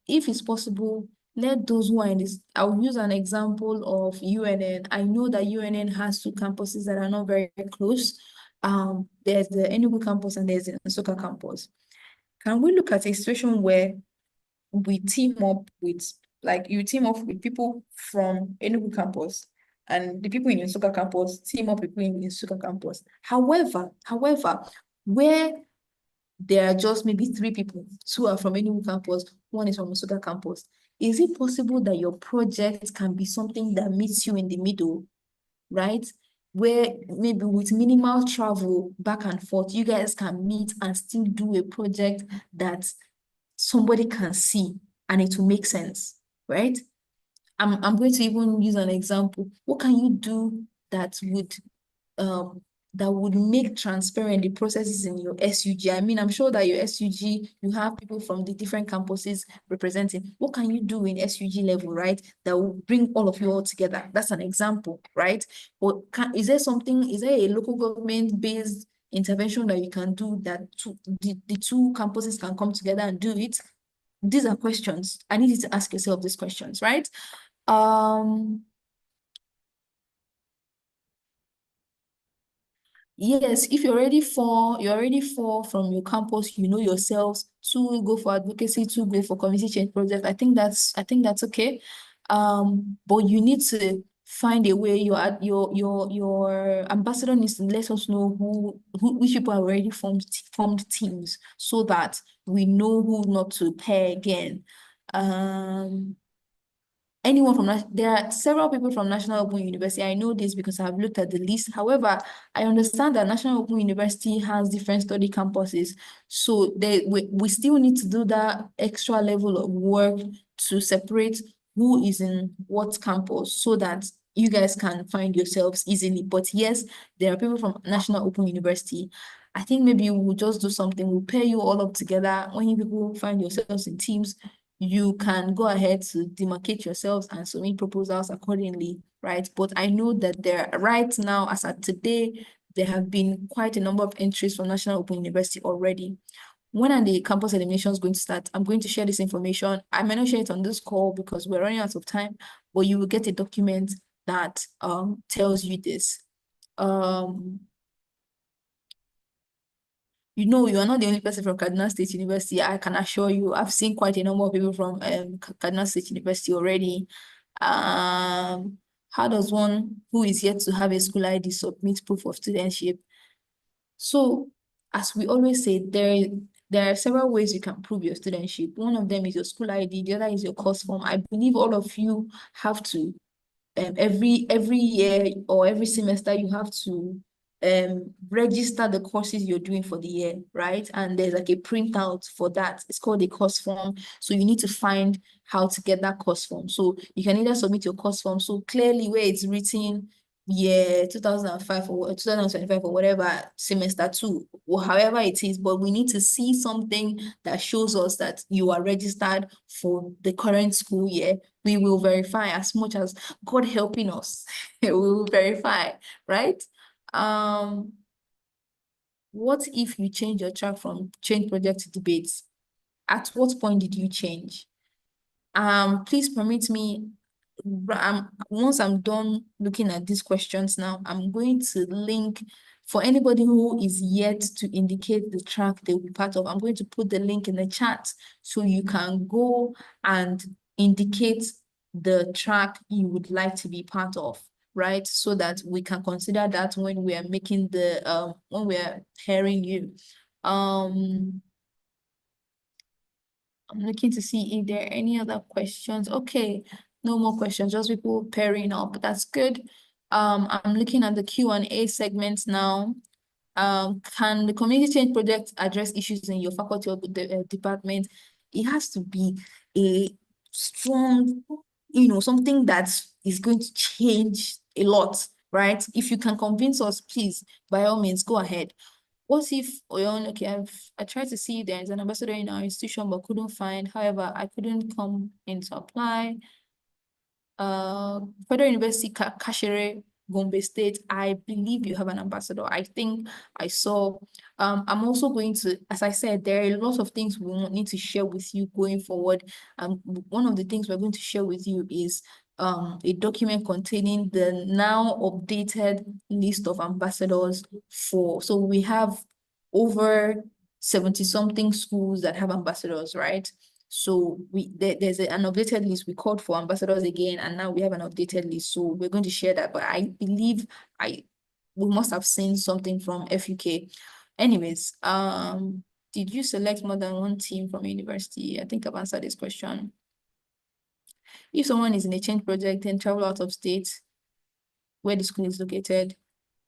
If it's possible, let those who are in this, I'll use an example of UNN. I know that UNN has two campuses that are not very close. There's the Enugu campus and there's the Nsukka campus. Can we look at a situation where we team up with, like, you team up with people from Enugu campus and the people in Nsukka campus team up with people in Nsukka campus. However, where there are just maybe 3 people, 2 are from Enugu campus, 1 is from Nsukka campus, is it possible that your project can be something that meets you in the middle, right? Where maybe with minimal travel back and forth, you guys can meet and still do a project that somebody can see and it will make sense, right? I'm going to even use an example. What can you do that would make transparent the processes in your SUG? I mean, I'm sure that your SUG, you have people from the different campuses representing. What can you do in SUG level, right? That will bring all of you all together. That's an example, right? But is there a local government based intervention that you can do that the 2 campuses can come together and do it? These are questions. I need you to ask yourself these questions, right? Yes, if you're already 4 from your campus, you know yourselves, 2 go for advocacy, 2 go for community change project. I think that's okay. But you need to find a way. Your ambassador needs to let us know which people have already formed teams so that we know who not to pair again. Anyone from there are several people from National Open University. I know this because I've looked at the list. However, I understand that National Open University has different study campuses. So we still need to do that extra level of work to separate who is in what campus so that you guys can find yourselves easily. But yes, there are people from National Open University. I think maybe we'll just do something. We'll pair you all up together. When you people find yourselves in teams, you can go ahead to demarcate yourselves and submit proposals accordingly, right? But I know that right now, as at today, there have been quite a number of entries from National Open University already. When are the campus eliminations going to start? I'm going to share this information. I may not share it on this call because we're running out of time, but you will get a document that tells you this. You know, you are not the only person from Kaduna State University. I can assure you, I've seen quite a number of people from Kaduna State University already. How does one who is yet to have a school ID submit proof of studentship? So, as we always say, there are several ways you can prove your studentship. One of them is your school ID, the other is your course form. I believe all of you have to every year or every semester you have to register the courses you're doing for the year, right? And there's like a printout for that. It's called a course form. So you need to find how to get that course form. So you can either submit your course form. So clearly where it's written year 2005 or 2025 or whatever, semester 2 or however it is, but we need to see something that shows us that you are registered for the current school year. We will verify as much as God helping us. We will verify, right? What if you change your track from change project to debates? At what point did you change? Please permit me, once I'm done looking at these questions now, I'm going to link for anybody who is yet to indicate the track they'll be part of. I'm going to put the link in the chat so you can go and indicate the track you would like to be part of, right? So that we can consider that when we are making the when we are pairing you. I'm looking to see if there are any other questions. Okay, no more questions, just people pairing up. That's good. I'm looking at the Q&A segment now. Can the community change project address issues in your faculty or department? It has to be a strong, something that is going to change a lot, right? If you can convince us, please, by all means, go ahead. What if, okay, I tried to see there's an ambassador in our institution but couldn't find. However, I couldn't come in to apply. Federal University, Kashere, Gombe State, I believe you have an ambassador. I think I saw. I'm also going to, as I said, there are a lot of things we need to share with you going forward. One of the things we're going to share with you is a document containing the now updated list of ambassadors so we have over 70 something schools that have ambassadors, right? So there's an updated list. We called for ambassadors again, and now we have an updated list. So we're going to share that. But I believe we must have seen something from FUK. Anyways, did you select more than one team from a university? I think I've answered this question. If someone is in a change project and travel out of state where the school is located,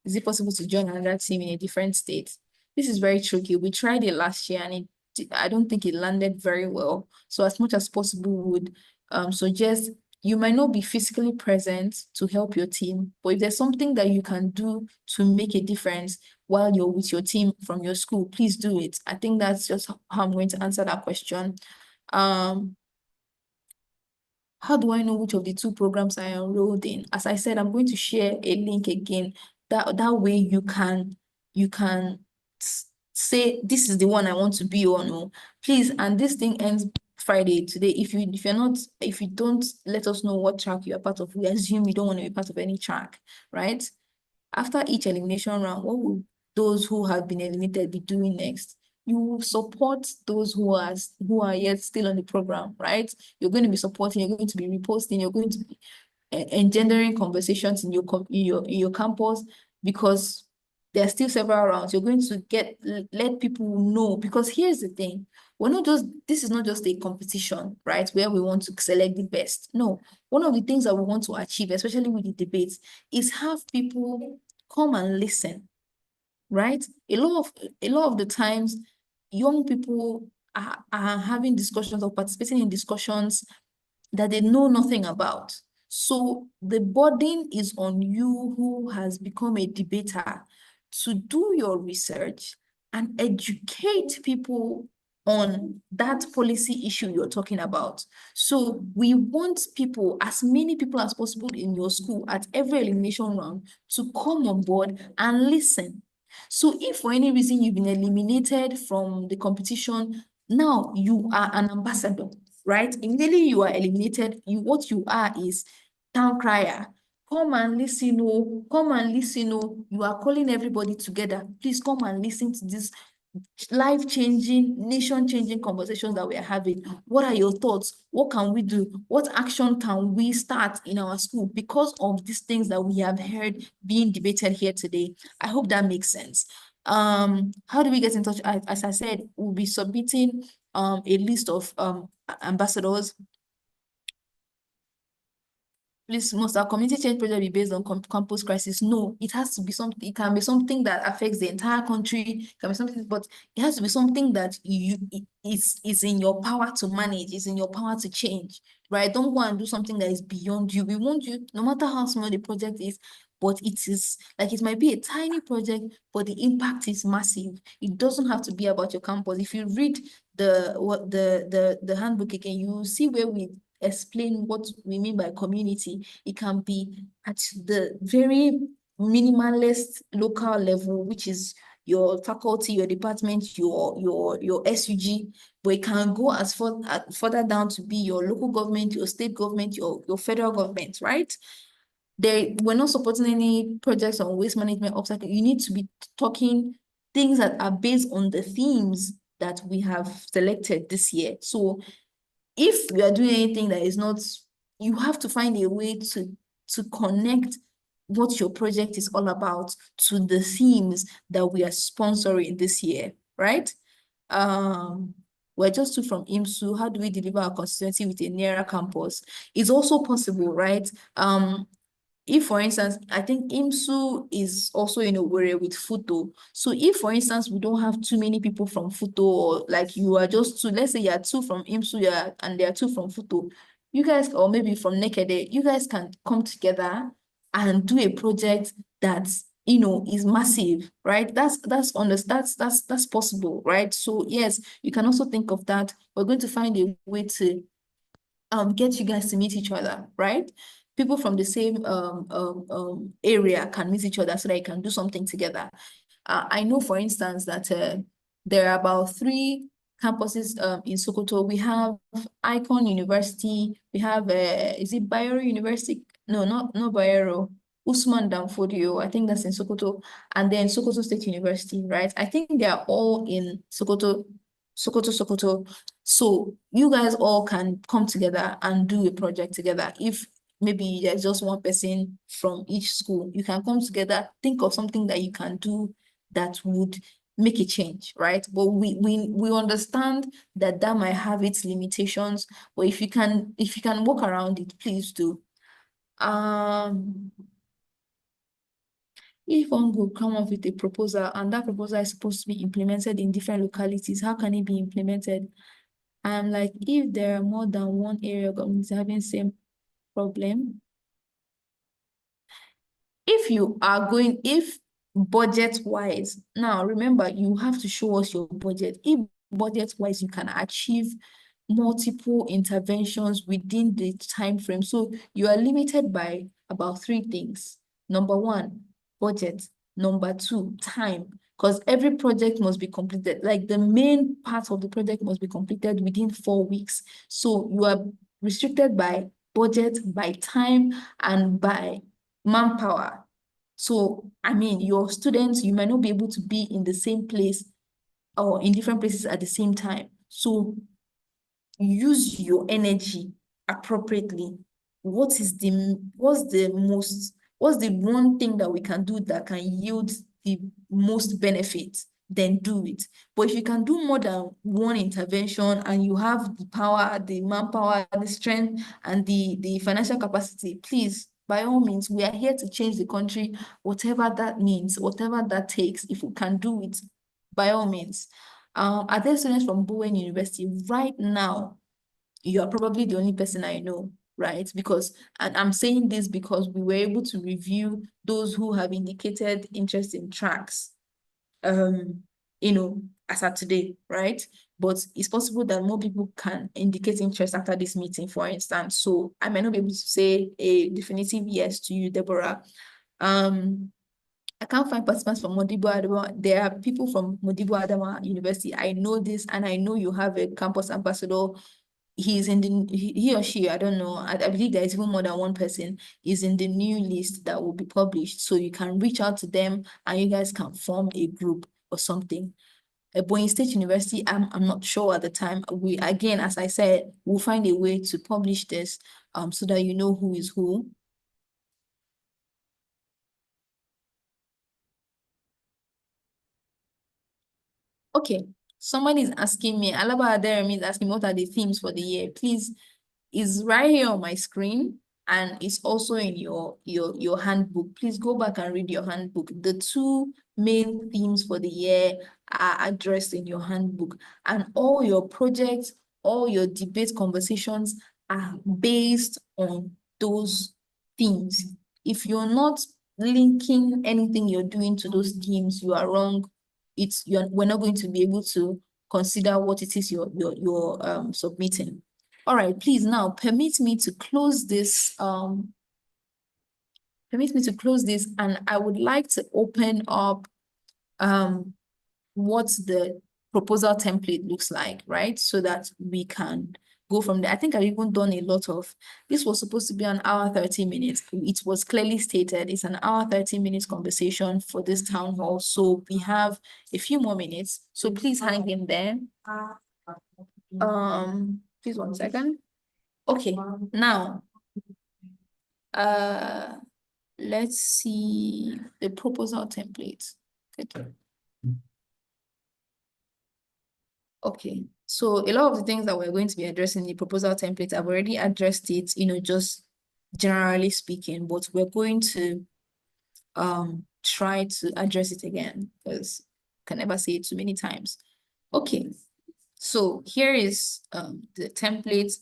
is it possible to join another team in a different state? This is very tricky. We tried it last year and I don't think it landed very well. So as much as possible, would suggest you might not be physically present to help your team, but if there's something that you can do to make a difference while you're with your team from your school, please do it. I think that's just how I'm going to answer that question. How do I know which of the two programs I enrolled in? As I said, I'm going to share a link again. That way you can say this is the one I want to be on. No, please. And this thing ends Friday today. If you don't let us know what track you are part of, we assume you don't want to be part of any track, right? After each elimination round, what will those who have been eliminated be doing next? You will support those who are yet still on the program, right? You're going to be supporting, you're going to be reposting, you're going to be engendering conversations in your campus, because there are still several rounds. You're going to let people know, because here's the thing. This is not just a competition, right? Where we want to select the best. No, one of the things that we want to achieve, especially with the debates, is have people come and listen, right? A lot of the times, young people are having discussions or participating in discussions that they know nothing about. So the burden is on you who has become a debater to do your research and educate people on that policy issue you're talking about. So we want people, as many people as possible in your school at every elimination round, to come on board and listen. So if for any reason you've been eliminated from the competition, now you are an ambassador, right? Immediately you are eliminated, what you are is town crier. Come and listen, oh, come and listen, oh. You are calling everybody together. Please come and listen to this life-changing, nation-changing conversations that we are having. What are your thoughts? What can we do? What action can we start in our school because of these things that we have heard being debated here today? I hope that makes sense. How do we get in touch? As I said, we'll be submitting a list of ambassadors. Please, must our community change project be based on campus crisis? No, it has to be something. It can be something that affects the entire country. It can be something, but it has to be something that is in your power to manage. It's in your power to change, right? Don't go and do something that is beyond you. We want you, no matter how small the project is, but it is like, it might be a tiny project, but the impact is massive. It doesn't have to be about your campus. If you read the handbook again, you will see where we explain what we mean by community. It can be at the very minimalist local level, which is your faculty, your department, your SUG, but it can go as further down to be your local government, your state government, your federal government, right? We're not supporting any projects on waste management obstacle. You need to be talking things that are based on the themes that we have selected this year. So if we are doing anything that is not, you have to find a way to connect what your project is all about to the themes that we are sponsoring this year, right? We're just two from IMSU. How do we deliver our constituency with a nearer campus? It's also possible, right? If, for instance, I think IMSU is also in Owerri with Futo. So if, for instance, we don't have too many people from Futo, or like you are just two, let's say you are two from IMSU, and there are two from Futo, you guys, or maybe from Nekede, you guys can come together and do a project that is massive, right? That's possible, right? So yes, you can also think of that. We're going to find a way to get you guys to meet each other, right? People from the same area can meet each other so that you can do something together. I know, for instance, that there are about 3 campuses in Sokoto. We have Icon University. We have, is it Bayero University? No, not Bayero. Usman Danfodio, I think that's in Sokoto. And then Sokoto State University, right? I think they are all in Sokoto. So you guys all can come together and do a project together. If maybe there's just one person from each school, you can come together, think of something that you can do that would make a change, right? But we understand that might have its limitations, but if you can work around it, please do. If one group come up with a proposal and that proposal is supposed to be implemented in different localities, how can it be implemented? Like, if there are more than one area of government having same problem, if budget wise, now remember, you have to show us your budget. If budget wise you can achieve multiple interventions within the time frame, so you are limited by about 3 things. Number 1, budget. Number 2, time, because every project must be completed, like the main part of the project must be completed within 4 weeks. So you are restricted by budget, by time, and by manpower. So, I mean, your students, you might not be able to be in the same place or in different places at the same time. So use your energy appropriately. What's the one thing that we can do that can yield the most benefit? Then do it. But if you can do more than one intervention and you have the power, the manpower, the strength, and the financial capacity, please, by all means, we are here to change the country, whatever that means, whatever that takes. If we can do it, by all means. Are there students from Bowen University right now? You are probably the only person I know, right? Because, and I'm saying this because we were able to review those who have indicated interest in tracks, as at today, right? But it's possible that more people can indicate interest after this meeting, for instance. So I may not be able to say a definitive yes to you, Deborah. I can't find participants from Modibo Adama. There are people from Modibo Adama University. I know this, and I know you have a campus ambassador. He or she, I don't know. I believe there is even more than one person is in the new list that will be published. So you can reach out to them and you guys can form a group or something. Boeing State University, I'm not sure at the time. We, again, as I said, we'll find a way to publish this so that you know who is who. Okay, someone is asking me, Alaba Aderemi is asking what are the themes for the year. Please, it's right here on my screen and it's also in your handbook. Please go back and read your handbook. The 2 main themes for the year are addressed in your handbook, and all your projects, all your debate conversations are based on those themes. If you're not linking anything you're doing to those themes, you are wrong. We're not going to be able to consider what it is you're submitting. All right, please now permit me to close this. And I would like to open up what the proposal template looks like, right? So that we can go from there. I think I've even done a lot of, this was supposed to be an hour, 30 minutes. It was clearly stated it's an hour, 30 minutes conversation for this town hall. So we have a few more minutes. So please hang in there. Please 1 second. Okay, now, let's see the proposal template. Okay, so a lot of the things that we're going to be addressing in the proposal template, I've already addressed it, just generally speaking, but we're going to try to address it again because I can never say it too many times. Okay, so here is the template.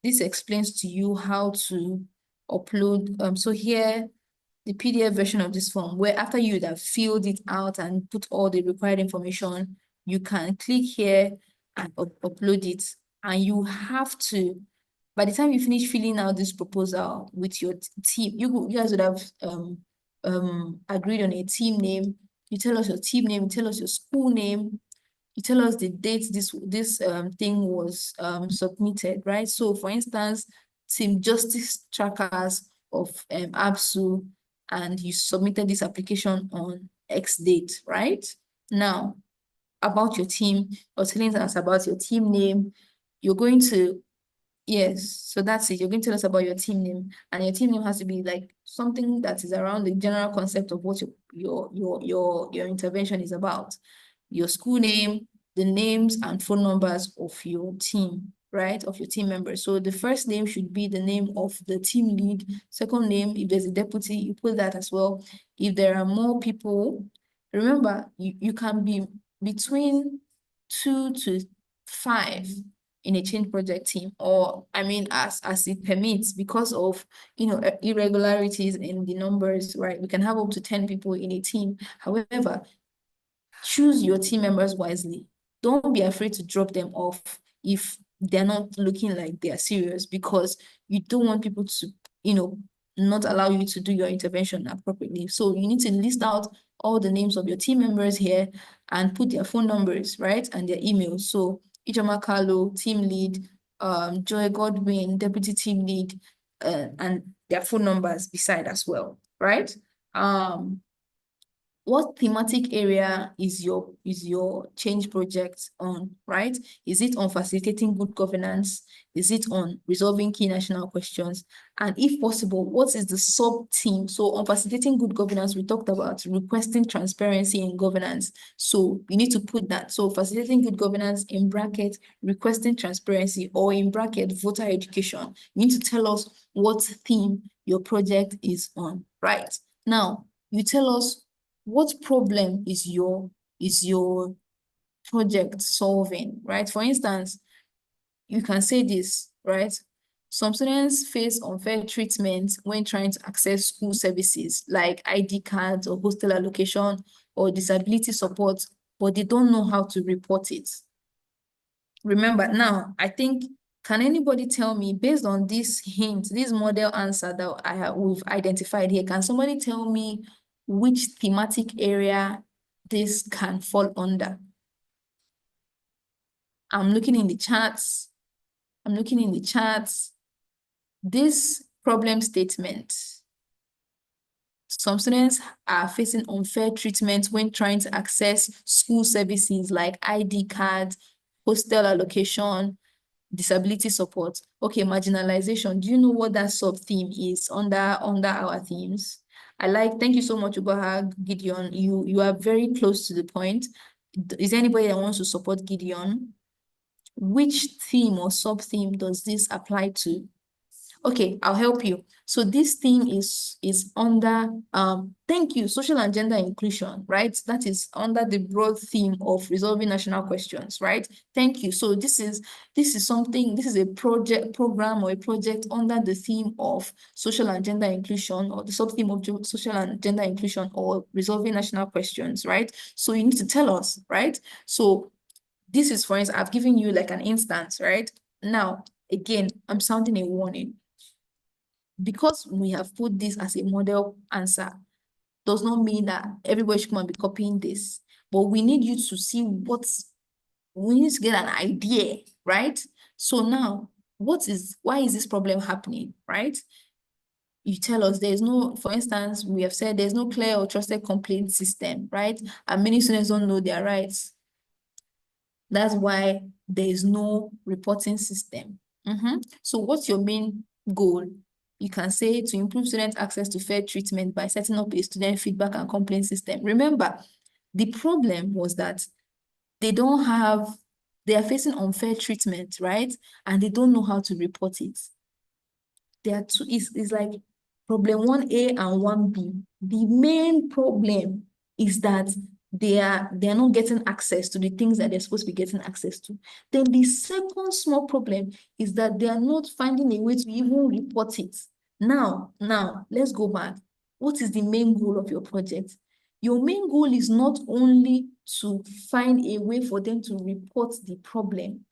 This explains to you how to upload. So here the PDF version of this form, where after you would have filled it out and put all the required information, you can click here and upload it. And you have to, by the time you finish filling out this proposal with your team, you guys would have agreed on a team name. You tell us your team name, you tell us your school name, you tell us the date this thing was submitted, right? So for instance, Team Justice Trackers of ABSU, and you submitted this application on X date, right? Now, about your team, or telling us about your team name, you're going to, yes, so that's it. You're going to tell us about your team name, and your team name has to be like something that is around the general concept of what your intervention is about. Your school name, the names and phone numbers of your team, right? Of your team members. So the first name should be the name of the team lead. Second name, if there's a deputy, you put that as well. If there are more people, remember, you can be between 2 to 5 in a change project team, or I mean, as it permits, because of irregularities in the numbers, right? We can have up to 10 people in a team. However, choose your team members wisely. Don't be afraid to drop them off if they're not looking like they're serious, because you don't want people to, not allow you to do your intervention appropriately. So you need to list out all the names of your team members here and put their phone numbers, right? And their emails. So Ijoma Carlo, team lead, Joy Godwin, deputy team lead, and their phone numbers beside as well, right? What thematic area is your change project on, right? Is it on facilitating good governance? Is it on resolving key national questions? And if possible, what is the sub-theme? So on facilitating good governance, we talked about requesting transparency in governance. So you need to put that. So facilitating good governance in bracket, requesting transparency, or in bracket, voter education. You need to tell us what theme your project is on, right? Now, you tell us what problem is your project solving, right? For instance, you can say this, right? Some students face unfair treatment when trying to access school services like ID cards or hostel allocation or disability support, but they don't know how to report it. Remember, now, I think, can anybody tell me, based on this hint, this model answer that we've identified here, can somebody tell me which thematic area this can fall under? I'm looking in the charts. This problem statement. Some students are facing unfair treatment when trying to access school services like ID cards, hostel allocation, disability support. Okay, marginalization. Do you know what that sub-theme is under our themes? Thank you so much, Ubaha, Gideon. You are very close to the point. Is there anybody that wants to support Gideon? Which theme or sub-theme does this apply to? Okay, I'll help you. So this theme is under, thank you, social and gender inclusion, right? That is under the broad theme of resolving national questions, right? Thank you. So this is a program or a project under the theme of social and gender inclusion, or the sub-theme of social and gender inclusion, or resolving national questions, right? So you need to tell us, right? So this is, for instance, I've given you like an instance, right? Now, again, I'm sounding a warning. Because we have put this as a model answer, does not mean that everybody should come and be copying this. But we need you to see we need to get an idea, right? So now, why is this problem happening, right? You tell us there's no, for instance, we have said there's no clear or trusted complaint system, right? And many students don't know their rights. That's why there is no reporting system. So what's your main goal? You can say to improve student access to fair treatment by setting up a student feedback and complaint system. Remember, the problem was that they are facing unfair treatment, right? And they don't know how to report it. There are two, it's like problem 1A and 1B. The main problem is that they are not getting access to the things that they're supposed to be getting access to. Then the second small problem is that they are not finding a way to even report it. Now, let's go back. what is the main goal of your project? Your main goal is not only to find a way for them to report the problem.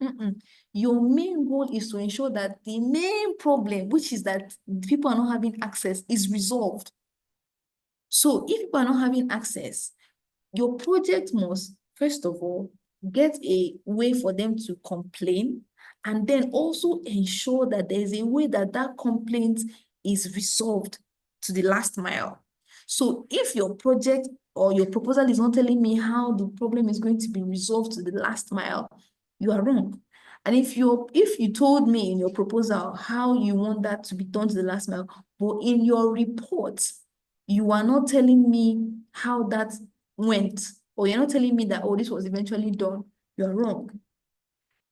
Your main goal is to ensure that the main problem, which is that people are not having access, is resolved. So if people are not having access, your project must, first of all, get a way for them to complain, and then also ensure that there is a way that that complaint is resolved to the last mile. So if your project or your proposal is not telling me how the problem is going to be resolved to the last mile, you are wrong. And if you told me in your proposal how you want that to be done to the last mile, but in your report, you are not telling me how that went, or you're not telling me that, oh, this was eventually done, you're wrong.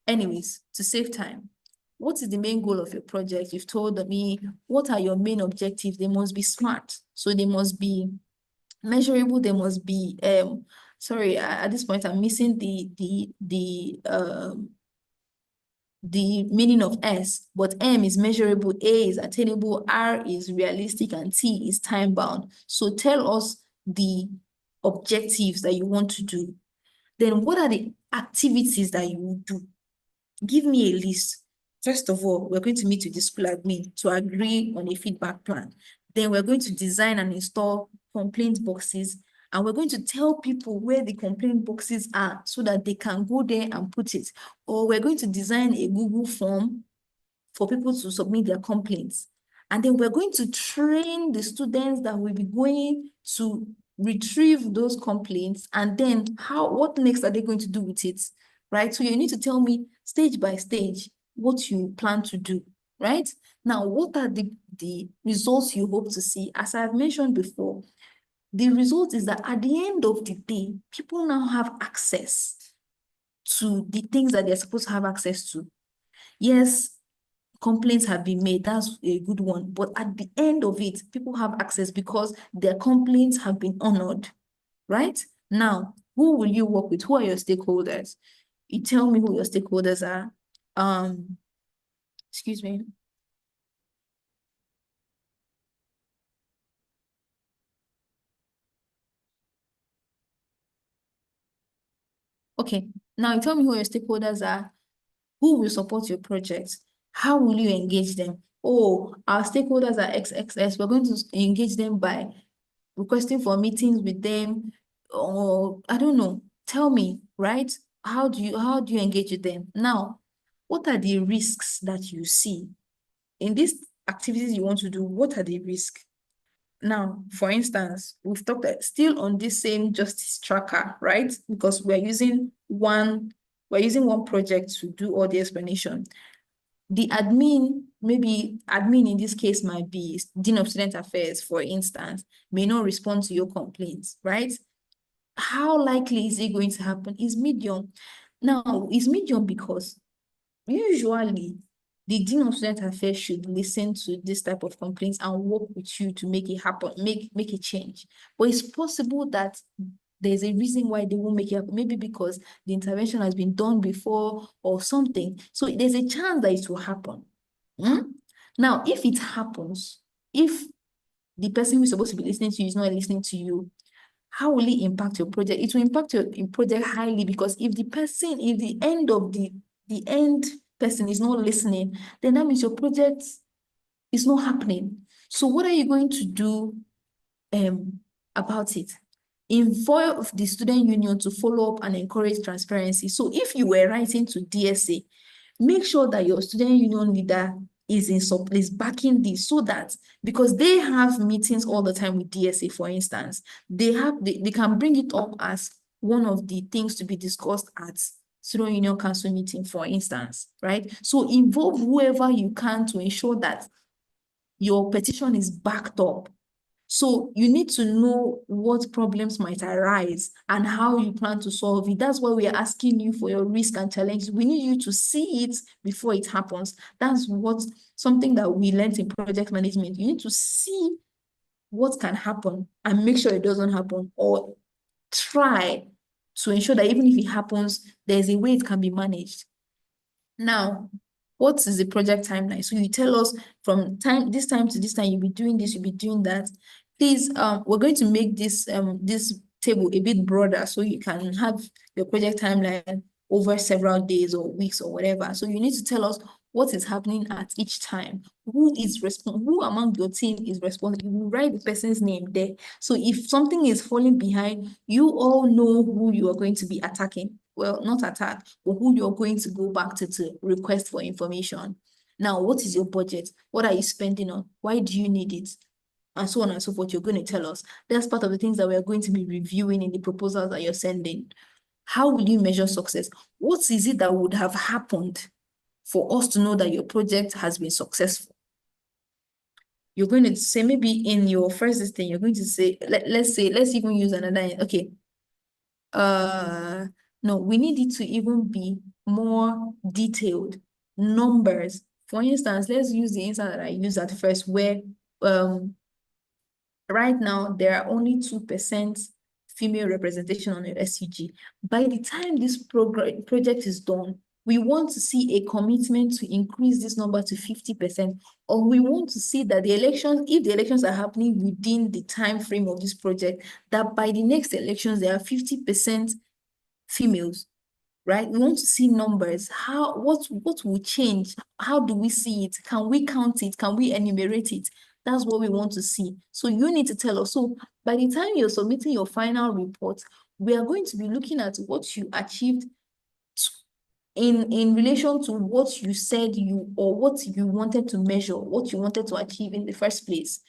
Anyways, to save time, what is the main goal of your project? You've told me, what are your main objectives? They must be SMART. So they must be measurable, they must be, sorry, at this point, I'm missing the meaning of S, but M is measurable, A is attainable, R is realistic, and T is time bound. So tell us the objectives that you want to do. Then what are the activities that you will do? Give me a list. First of all, we're going to meet with the school admin to agree on a feedback plan. Then we're going to design and install complaint boxes, and we're going to tell people where the complaint boxes are so that they can go there and put it. Or we're going to design a Google form for people to submit their complaints. And then we're going to train the students that will be going to retrieve those complaints, and then what next are they going to do with it, right? So you need to tell me stage by stage what you plan to do, right? Now, what are the results you hope to see? As I've mentioned before, the result is that at the end of the day, people now have access to the things that they're supposed to have access to. Yes, complaints have been made, that's a good one. But at the end of it, people have access because their complaints have been honored, right? Now, who will you work with? Who are your stakeholders? You tell me who your stakeholders are. Excuse me. Okay, now you tell me who your stakeholders are. Who will support your project? How will you engage them? Oh, our stakeholders are XXS. We're going to engage them by requesting for meetings with them, or I don't know. Tell me, right? How do you engage with them? Now, what are the risks that you see in these activities you want to do? What are the risks? Now, for instance, we've talked still on this same justice tracker, right? Because we're using one project to do all the explanation. The admin, maybe admin in this case might be Dean of Student Affairs, for instance, may not respond to your complaints, right? How likely is it going to happen? Is medium. Now, is medium because usually the Dean of Student Affairs should listen to this type of complaints and work with you to make it happen, make a change. But it's possible that there's a reason why they won't make it happen, maybe because the intervention has been done before or something. So there's a chance that it will happen. Now, if it happens, if the person who's supposed to be listening to you is not listening to you, how will it impact your project? It will impact your project highly, because if the end person is not listening, then that means your project is not happening. So what are you going to do about it? Involve the student union to follow up and encourage transparency. So if you were writing to DSA, make sure that your student union leader is backing this, so that, because they have meetings all the time with DSA, for instance, they can bring it up as one of the things to be discussed at student union council meeting, for instance, right? So involve whoever you can to ensure that your petition is backed up. So you need to know what problems might arise and how you plan to solve it. That's why we are asking you for your risk and challenges. We need you to see it before it happens. That's something that we learned in project management. You need to see what can happen and make sure it doesn't happen, or try to ensure that even if it happens, there's a way it can be managed. Now, what is the project timeline? So you tell us from this time to this time, you'll be doing this, you'll be doing that. Please, we're going to make this table a bit broader so you can have your project timeline over several days or weeks or whatever. So you need to tell us what is happening at each time. Who among your team is responsible? You write the person's name there. So if something is falling behind, you all know who you are going to be attacking. Well, not attack, but who you're going to go back to request for information. Now, what is your budget? What are you spending on? Why do you need it? And so on and so forth. You're going to tell us. That's part of the things that we are going to be reviewing in the proposals that you're sending. How will you measure success? What is it that would have happened for us to know that your project has been successful? You're going to say, maybe in your first thing, you're going to say, let's even use another, okay. No, we need it to even be more detailed. Numbers. For instance, let's use the instance that I used at first where right now there are only 2% female representation on your SUG. By the time this project is done, we want to see a commitment to increase this number to 50%, or we want to see that the elections, if the elections are happening within the time frame of this project, that by the next elections, there are 50% females, right? We want to see numbers. What will change? How do we see it? Can we count it? Can we enumerate it? That's what we want to see. So you need to tell us. So by the time you're submitting your final report, we are going to be looking at what you achieved in relation to what you said or what you wanted to measure, what you wanted to achieve in the first place.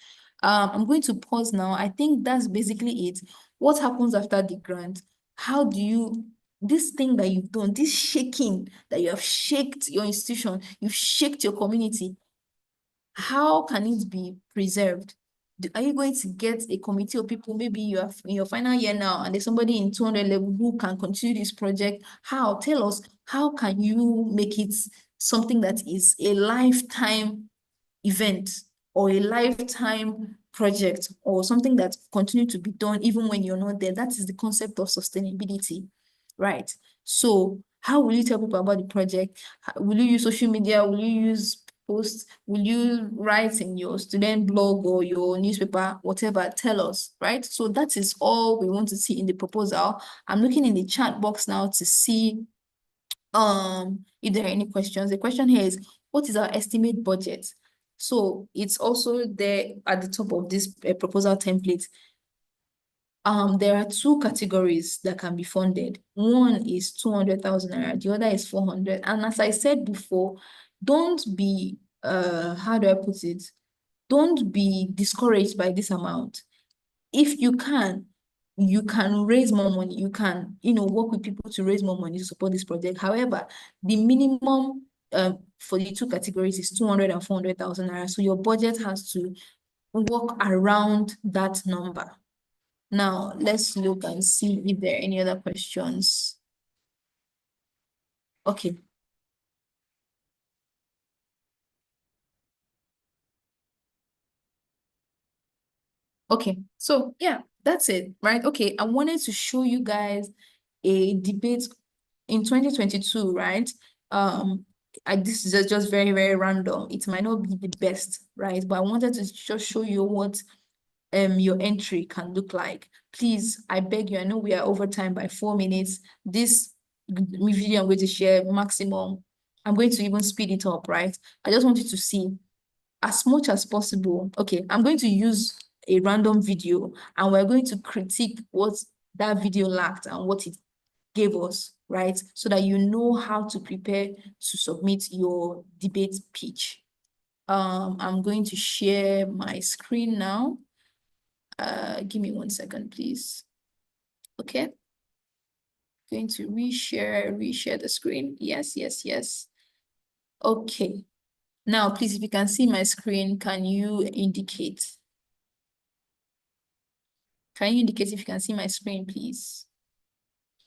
I'm going to pause now. I think that's basically it. What happens after the grant? How do you, this thing that you've done, this shaking that you have shaked your institution, you've shaked your community, how can it be preserved? Are you going to get a committee of people, maybe you are in your final year now and there's somebody in 200 level who can continue this project? How? Tell us, how can you make it something that is a lifetime event or a lifetime project or something that continue to be done even when you're not there? That is the concept of sustainability, right? So how will you tell people about the project? Will you use social media? Will you use posts? Will you write in your student blog or your newspaper, whatever? Tell us, right? So that is all we want to see in the proposal. I'm looking in the chat box now to see if there are any questions. The question here is, what is our estimate budget? So it's also there at the top of this proposal template. There are two categories that can be funded. One is 200,000 naira, the other is 400. And as I said before, don't be, how do I put it? Don't be discouraged by this amount. If you can raise more money. You can, work with people to raise more money to support this project. However, the minimum for the two categories is 200 and 400,000 naira. So your budget has to work around that number. Now, let's look and see if there are any other questions. Okay. Okay, so yeah, that's it, right? Okay, I wanted to show you guys a debate in 2022, right? This is just very, very random. It might not be the best, right? But I wanted to just show you what your entry can look like. Please, I beg you, I know we are over time by 4 minutes. This video I'm going to share maximum, I'm going to even speed it up, right? I just want you to see as much as possible. Okay, I'm going to use a random video and we're going to critique what that video lacked and what it gave us, right? So that you know how to prepare to submit your debate pitch. I'm going to share my screen now. Give me 1 second, please. Okay. Going to reshare the screen. Yes. Okay. Now, please, if you can see my screen, can you indicate? Can you indicate if you can see my screen, please?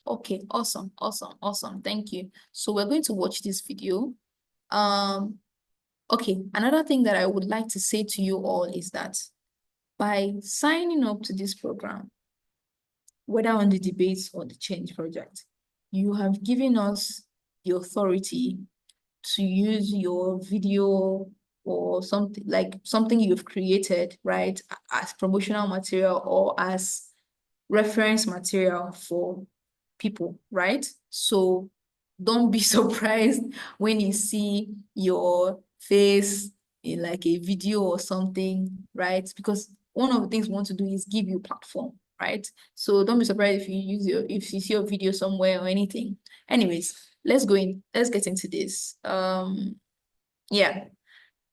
Okay, awesome. Thank you. So we're going to watch this video. Okay, another thing that I would like to say to you all is that by signing up to this program, whether on the debates or the change project, you have given us the authority to use your video or something like something you've created, right, as promotional material or as reference material for people, right? So don't be surprised when you see your face in like a video or something, right? Because one of the things we want to do is give you platform, right? So don't be surprised if you see your video somewhere or anything. Anyways, let's get into this. Yeah.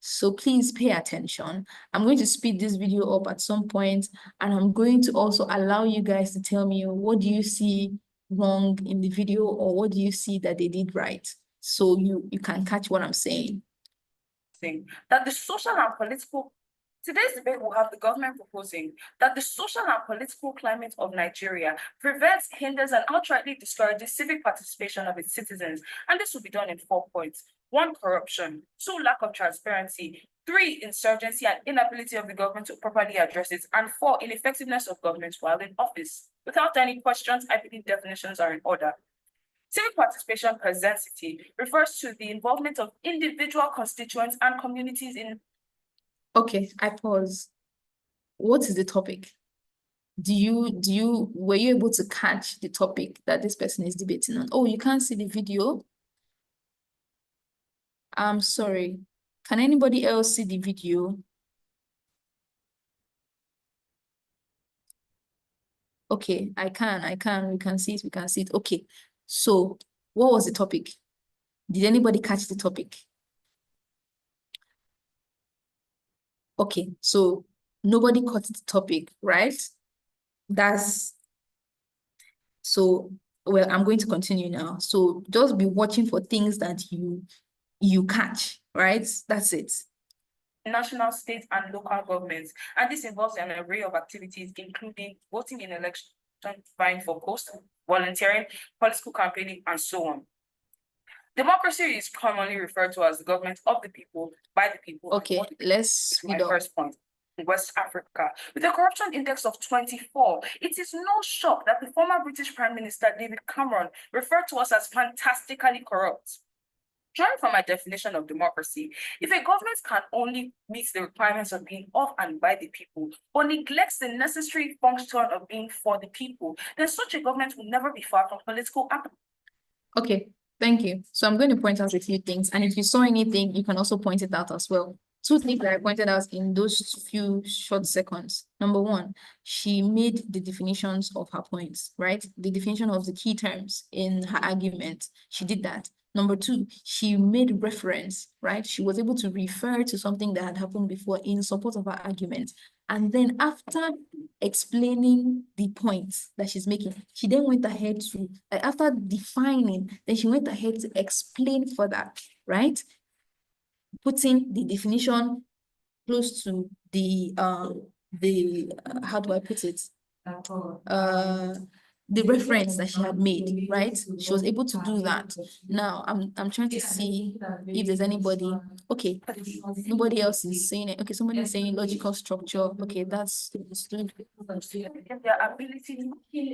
So please pay attention. I'm going to speed this video up at some point, and I'm going to also allow you guys to tell me what do you see wrong in the video or what do you see that they did right. So you can catch what I'm saying. That the social and political Today's debate will have the government proposing that the social and political climate of Nigeria prevents, hinders, and outrightly discourages civic participation of its citizens. And this will be done in 4 points. 1, corruption. 2, lack of transparency. 3, insurgency and inability of the government to properly address it. And 4, ineffectiveness of government while in office. Without any questions, I believe definitions are in order. Civic participation per density refers to the involvement of individual constituents and communities in. Okay, I pause. What is the topic? Were you able to catch the topic that this person is debating on? Oh, you can't see the video? I'm sorry. Can anybody else see the video? Okay, we can see it. Okay, so what was the topic? Did anybody catch the topic? Okay, so nobody caught the topic, right? So, well, I'm going to continue now. So just be watching for things that you catch, right? That's it. National, state, and local governments. And this involves an array of activities, including voting in elections, vying for posts, volunteering, political campaigning, and so on. Democracy is commonly referred to as the government of the people, by the people. Okay, let's speed up. First point. In West Africa, with a corruption index of 24, it is no shock that the former British Prime Minister David Cameron referred to us as fantastically corrupt. Drawing from my definition of democracy, if a government can only meet the requirements of being of and by the people, or neglects the necessary function of being for the people, then such a government will never be far from political action. Okay, thank you. So I'm going to point out a few things, and if you saw anything, you can also point it out as well. 2 things that I pointed out in those few short seconds. Number 1, she made the definitions of her points, right? The definition of the key terms in her argument. She did that. Number 2, she made reference, right? She was able to refer to something that had happened before in support of her argument. And then after explaining the points that she's making, she then went ahead to, like after defining, then she went ahead to explain further, right? Putting the definition close to the how do I put it? The reference that she had made, right? She was able to do that. Now I'm trying to see if there's anybody. Okay, nobody else is saying it. Okay, somebody is saying logical structure. Okay, that's understood. Their ability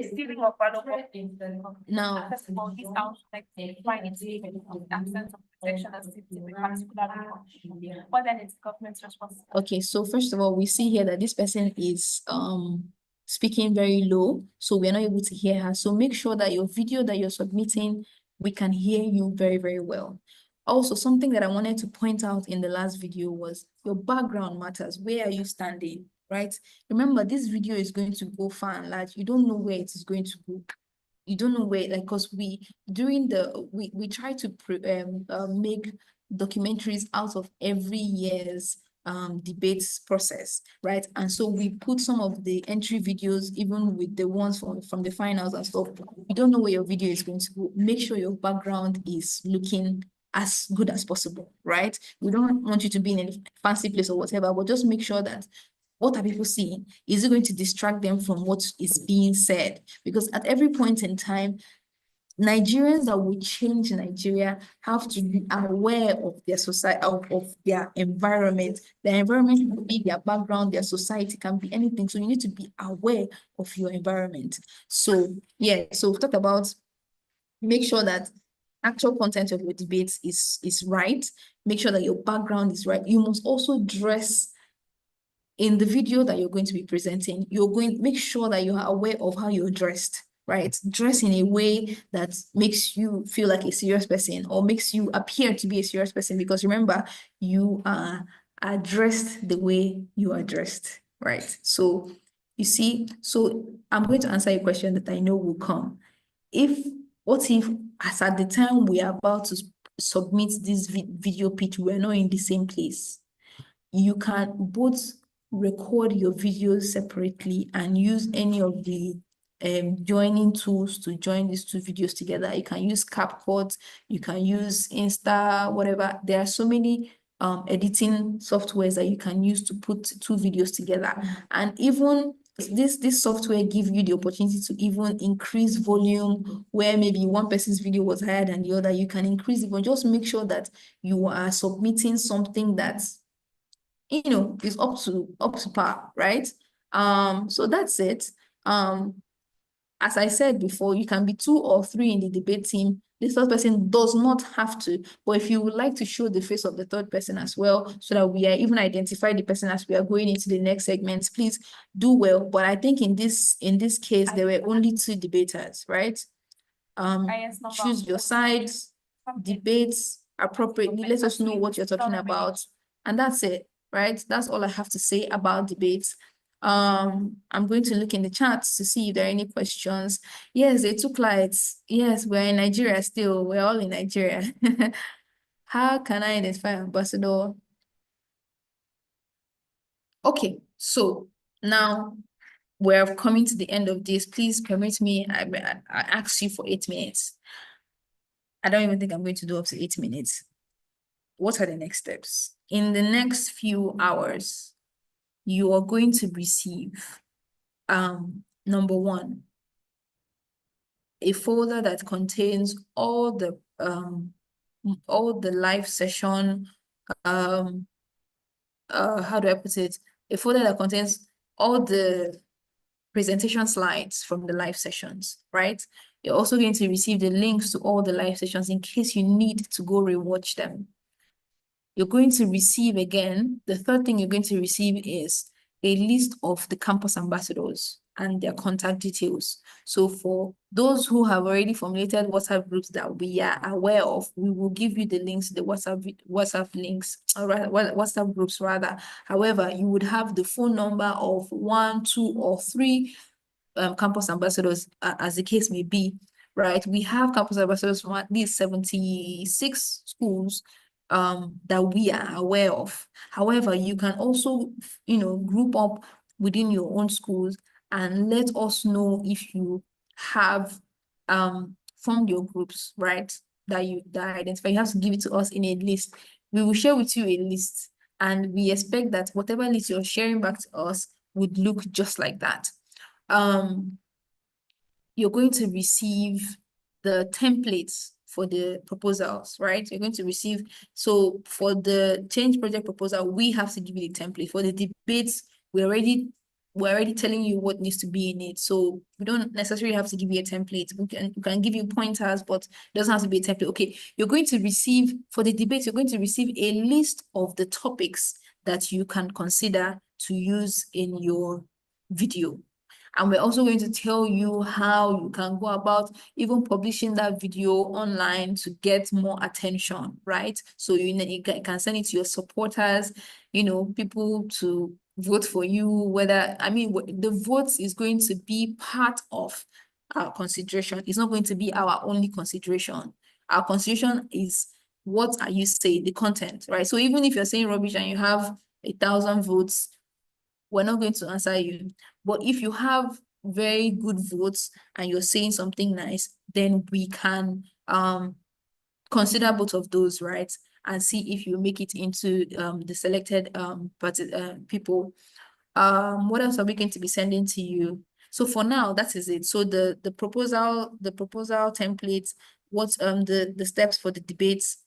stealing of valuable Now, first of all, this aspect define its absence of protection as particularly, but then it's government's responsibility. okay, so first of all, we see here that this person is speaking very low, so we're not able to hear her. So make sure that your video that you're submitting, we can hear you very, very well. Also, something that I wanted to point out in the last video was your background matters. Where are you standing, right? Remember, this video is going to go far and large. You don't know where it is going to go. You don't know where, like, because we try to make documentaries out of every year's debates process, right? And so we put some of the entry videos, even with the ones from the finals and stuff. You don't know where your video is going to go. Make sure your background is looking as good as possible, right? We don't want you to be in a fancy place or whatever, but just make sure that what are people seeing? Is it going to distract them from what is being said? Because at every point in time, Nigerians that will change Nigeria have to be aware of their society, of their environment. Their environment can be their background, their society can be anything. So you need to be aware of your environment. So yeah, so we've talked about make sure that actual content of your debates is right. Make sure that your background is right. You must also dress in the video that you're going to be presenting. Make sure that you are aware of how you're dressed, right? Dress in a way that makes you feel like a serious person or makes you appear to be a serious person, because remember, you are dressed the way you are dressed, right? So you see, so I'm going to answer a question that I know will come. What if, as at the time we are about to submit this video pitch, we're not in the same place? You can both record your videos separately and use any of the joining tools to join these two videos together. You can use CapCut, you can use Insta, whatever. There are so many editing softwares that you can use to put two videos together. And even this software gives you the opportunity to even increase volume, where maybe one person's video was higher than the other. You can increase it, but just make sure that you are submitting something that's, is up to par, right? So that's it. As I said before, you can be 2 or 3 in the debate team. The third person does not have to, but if you would like to show the face of the third person as well, so that we are even identify the person as we are going into the next segment, please do well. But I think in this case, there were only 2 debaters, right? Choose your sides, debate appropriately, let us know what you're talking about, and that's it, right? That's all I have to say about debates. I'm going to look in the chats to see if there are any questions. Yes, they took lights. Yes, we're in Nigeria still. We're all in Nigeria. How can I identify ambassador? Okay, so now we're coming to the end of this. Please permit me, I asked you for 8 minutes. I don't even think I'm going to do up to 8 minutes. What are the next steps? In the next few hours, you are going to receive, number 1, a folder that contains all the live session, how do I put it? A folder that contains all the presentation slides from the live sessions, right? You're also going to receive the links to all the live sessions in case you need to go rewatch them. You're going to receive, again, the third thing you're going to receive is a list of the campus ambassadors and their contact details. So for those who have already formulated WhatsApp groups that we are aware of, we will give you the links to the WhatsApp links, or WhatsApp groups rather. However, you would have the phone number of 1, 2, or 3 campus ambassadors, as the case may be, right? We have campus ambassadors from at least 76 schools that we are aware of. However, you can also, group up within your own schools and let us know if you have formed your groups, right? That identify. You have to give it to us in a list. We will share with you a list, and we expect that whatever list you're sharing back to us would look just like that. You're going to receive the templates for the proposals, right? You're going to receive, so for the change project proposal, we have to give you the template. For the debates, we're already telling you what needs to be in it. So we don't necessarily have to give you a template. We can give you pointers, but it doesn't have to be a template. Okay, you're going to receive, for the debates, you're going to receive a list of the topics that you can consider to use in your video. And we're also going to tell you how you can go about even publishing that video online to get more attention, right? So you can send it to your supporters, people to vote for you, the vote is going to be part of our consideration. It's not going to be our only consideration. Our consideration is, what are you saying, the content, right? So even if you're saying rubbish and you have 1,000 votes, we're not going to answer you. But if you have very good votes and you're saying something nice, then we can consider both of those, right? And see if you make it into the selected people. What else are we going to be sending to you? So for now, that is it. So the proposal templates, what's the steps for the debates,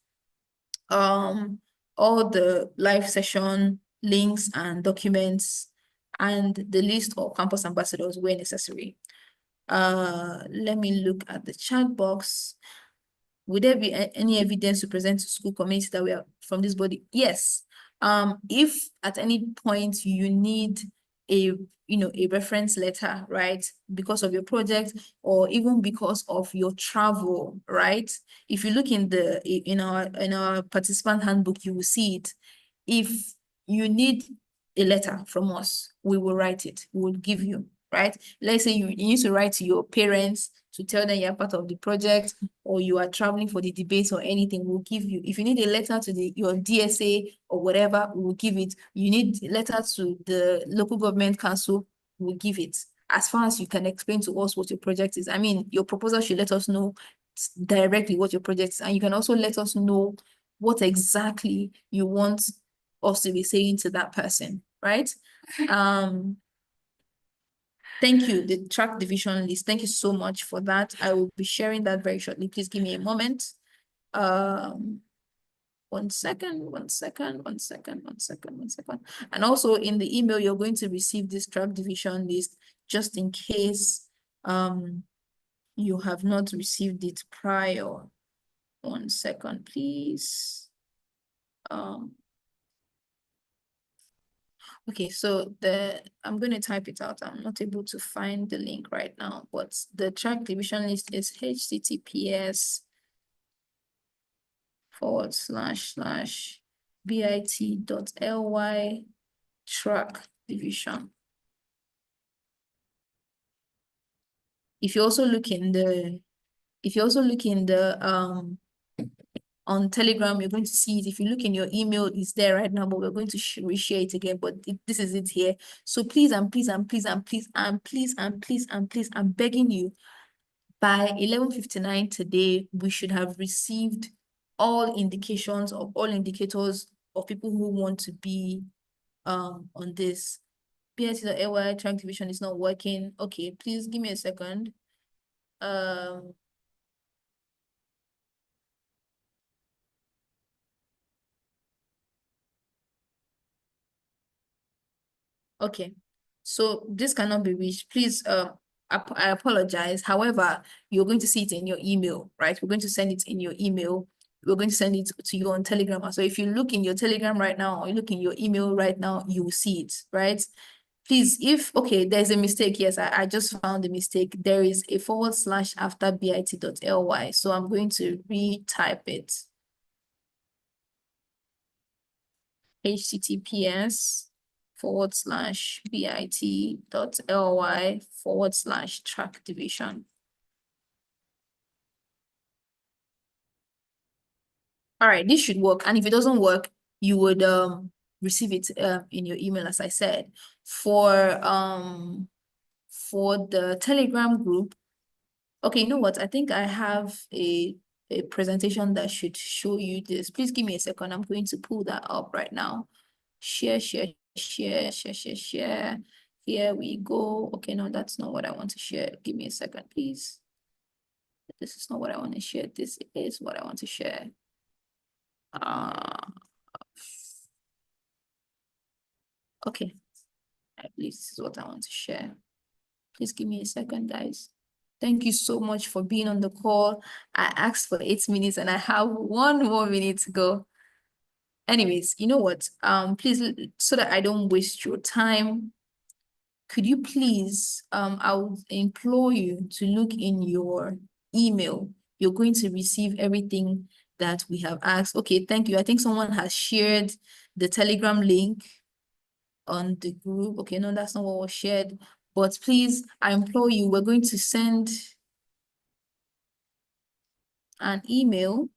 all the live session links and documents, and the list of campus ambassadors where necessary. Let me look at the chat box. Would there be any evidence to present to school community that we are from this body? Yes. If at any point you need a reference letter, right, because of your project or even because of your travel, right? If you look in our participant handbook, you will see it. If you need a letter from us, we will write it. We will give you, right? Let's say you need to write to your parents to tell them you're part of the project, or you are traveling for the debates or anything, we'll give you. If you need a letter to your DSA or whatever, we'll give it. You need a letter to the local government council, we'll give it. As far as you can explain to us what your project is. I mean, your proposal should let us know directly what your project is, and you can also let us know what exactly you want us to be saying to that person, right? Thank you, the track division list. Thank you so much for that. I will be sharing that very shortly. Please give me a moment. 1 second, 1 second, 1 second, 1 second, 1 second. And also in the email, you're going to receive this track division list just in case you have not received it prior. 1 second, please. Okay, so I'm going to type it out. I'm not able to find the link right now, but the track division list is https://bit.ly track division. If you also look in the on Telegram, you're going to see it. If you look in your email, it's there right now, but we're going to reshare it again. But this is it here. So please and please and please and please and please and please and please, I'm begging you, by 11:59 today, we should have received all indications of all indicators of people who want to be on this. bit.ly track division is not working. Okay, please give me a second. Okay, so this cannot be reached. Please, I apologize. However, you're going to see it in your email, right? We're going to send it in your email. We're going to send it to you on Telegram. So if you look in your Telegram right now, or you look in your email right now, you will see it, right? Please, okay, there's a mistake. Yes, I just found a mistake. There is a / after bit.ly. So I'm going to retype it. https://bit.ly /track division. All right, this should work. And if it doesn't work, you would receive it in your email, as I said. For the Telegram group, okay, you know what? I think I have a presentation that should show you this. Please give me a second. I'm going to pull that up right now. Share. Here we go. Okay, no, that's not what I want to share. Give me a second, please. This is not what I want to share. This is what I want to share. Okay, I believe this is what I want to share. Please give me a second, guys. Thank you so much for being on the call. I asked for 8 minutes and I have 1 more minute to go. Anyways, you know what? Please, so that I don't waste your time, could you please, I would implore you to look in your email. You're going to receive everything that we have asked. Okay, thank you. I think someone has shared the Telegram link on the group. Okay, no, that's not what was shared. But please, I implore you, we're going to send an email.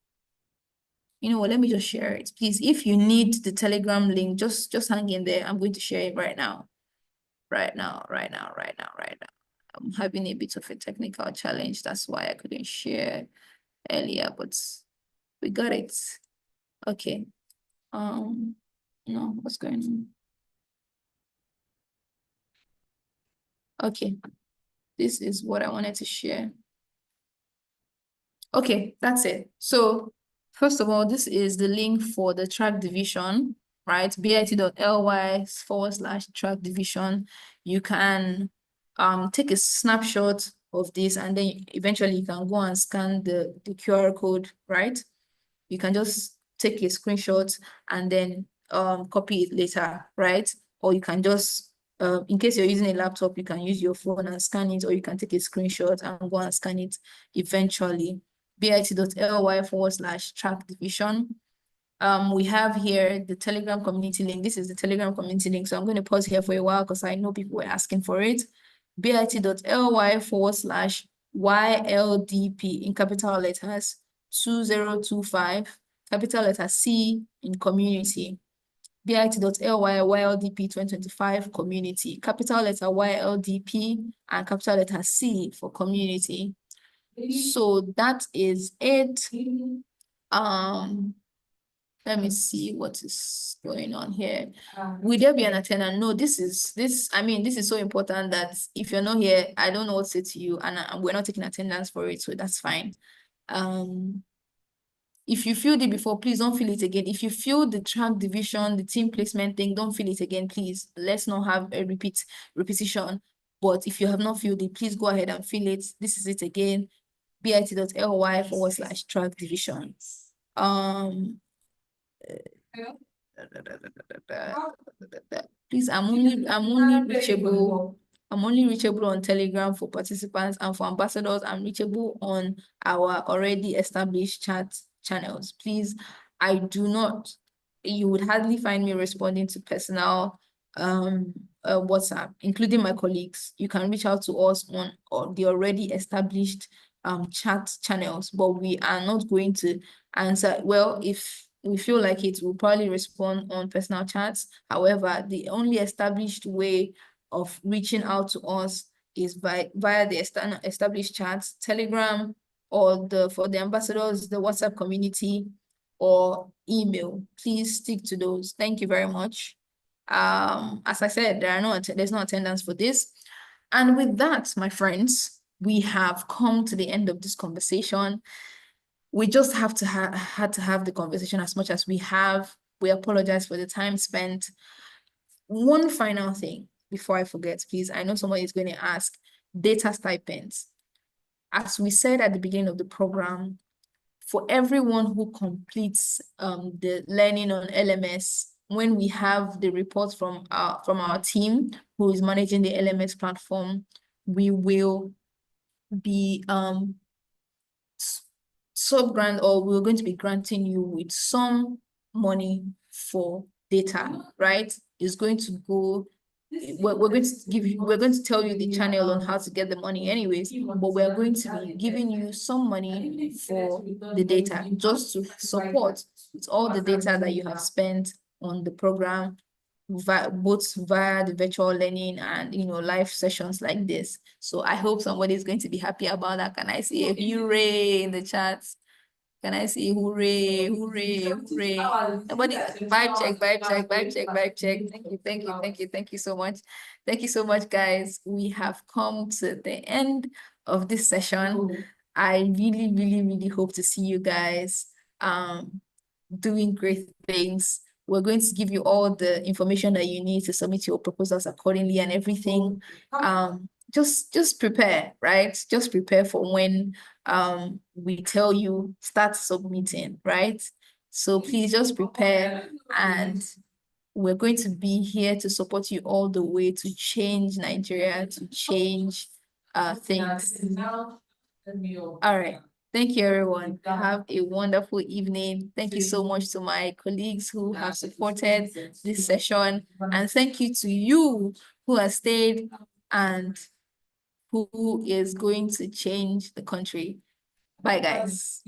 You know what, let me just share it. Please, if you need the Telegram link, just hang in there. I'm going to share it right now. Right now. I'm having a bit of a technical challenge. That's why I couldn't share earlier, but we got it. Okay. No, what's going on? Okay. This is what I wanted to share. Okay, that's it. So first of all, this is the link for the track division, right? bit.ly /track division. You can take a snapshot of this, and then eventually you can go and scan the QR code, right? You can just take a screenshot and then copy it later, right? Or you can just in case you're using a laptop, you can use your phone and scan it, or you can take a screenshot and go and scan it eventually. bit.ly/track division. We have here the Telegram community link. This is the Telegram community link. So I'm going to pause here for a while because I know people were asking for it. bit.ly/YLDP in capital letters 2025, capital letter C in community. bit.ly/YLDP 2025 community, capital letter YLDP and capital letter C for community. So that is it. Let me see what is going on here. Will there be an attendant? No, this is so important that if you're not here, I don't know what to say to you, and we're not taking attendance for it, so that's fine. If you filled it before, please don't fill it again. If you filled the track division, the team placement thing, don't fill it again, please. Let's not have a repetition. But if you have not filled it, please go ahead and fill it. This is it again. bit.ly/track division. Please, I'm only reachable on Telegram for participants, and for ambassadors, I'm reachable on our already established chat channels. Please, you would hardly find me responding to personal WhatsApp, including my colleagues. You can reach out to us on the already established chat channels, but we are not going to answer. Well, if we feel like it, we'll probably respond on personal chats. However, the only established way of reaching out to us is via the established chats, Telegram, or for the ambassadors, the WhatsApp community, or email. Please stick to those. Thank you very much. As I said, there's no attendance for this. And with that, my friends, we have come to the end of this conversation. We just had to have the conversation as much as we have. We apologize for the time spent. One final thing before I forget, please. I know somebody is going to ask, data stipends. As we said at the beginning of the program, for everyone who completes the learning on LMS, when we have the reports from our team who is managing the LMS platform, we will be we're going to be granting you with some money for data, right? It's going to go, we're going to tell you the channel on how to get the money anyways, but we're going to be giving you some money for the data just to support with all the data that you have spent on the program, both via the virtual learning and live sessions like this. So I hope somebody is going to be happy about that. Can I see a hooray in the chat? Can I see hooray, hooray, hooray? Somebody, vibe check. Thank you so much. Thank you so much, guys. We have come to the end of this session. I really, really, really hope to see you guys doing great things. We're going to give you all the information that you need to submit your proposals accordingly and everything. Just prepare, right? Just prepare for when we tell you start submitting, right? So please just prepare, and we're going to be here to support you all the way to change Nigeria, to change things. All right. Thank you, everyone. Have a wonderful evening. Thank you so much to my colleagues who have supported this session. And thank you to you who have stayed and who is going to change the country. Bye, guys.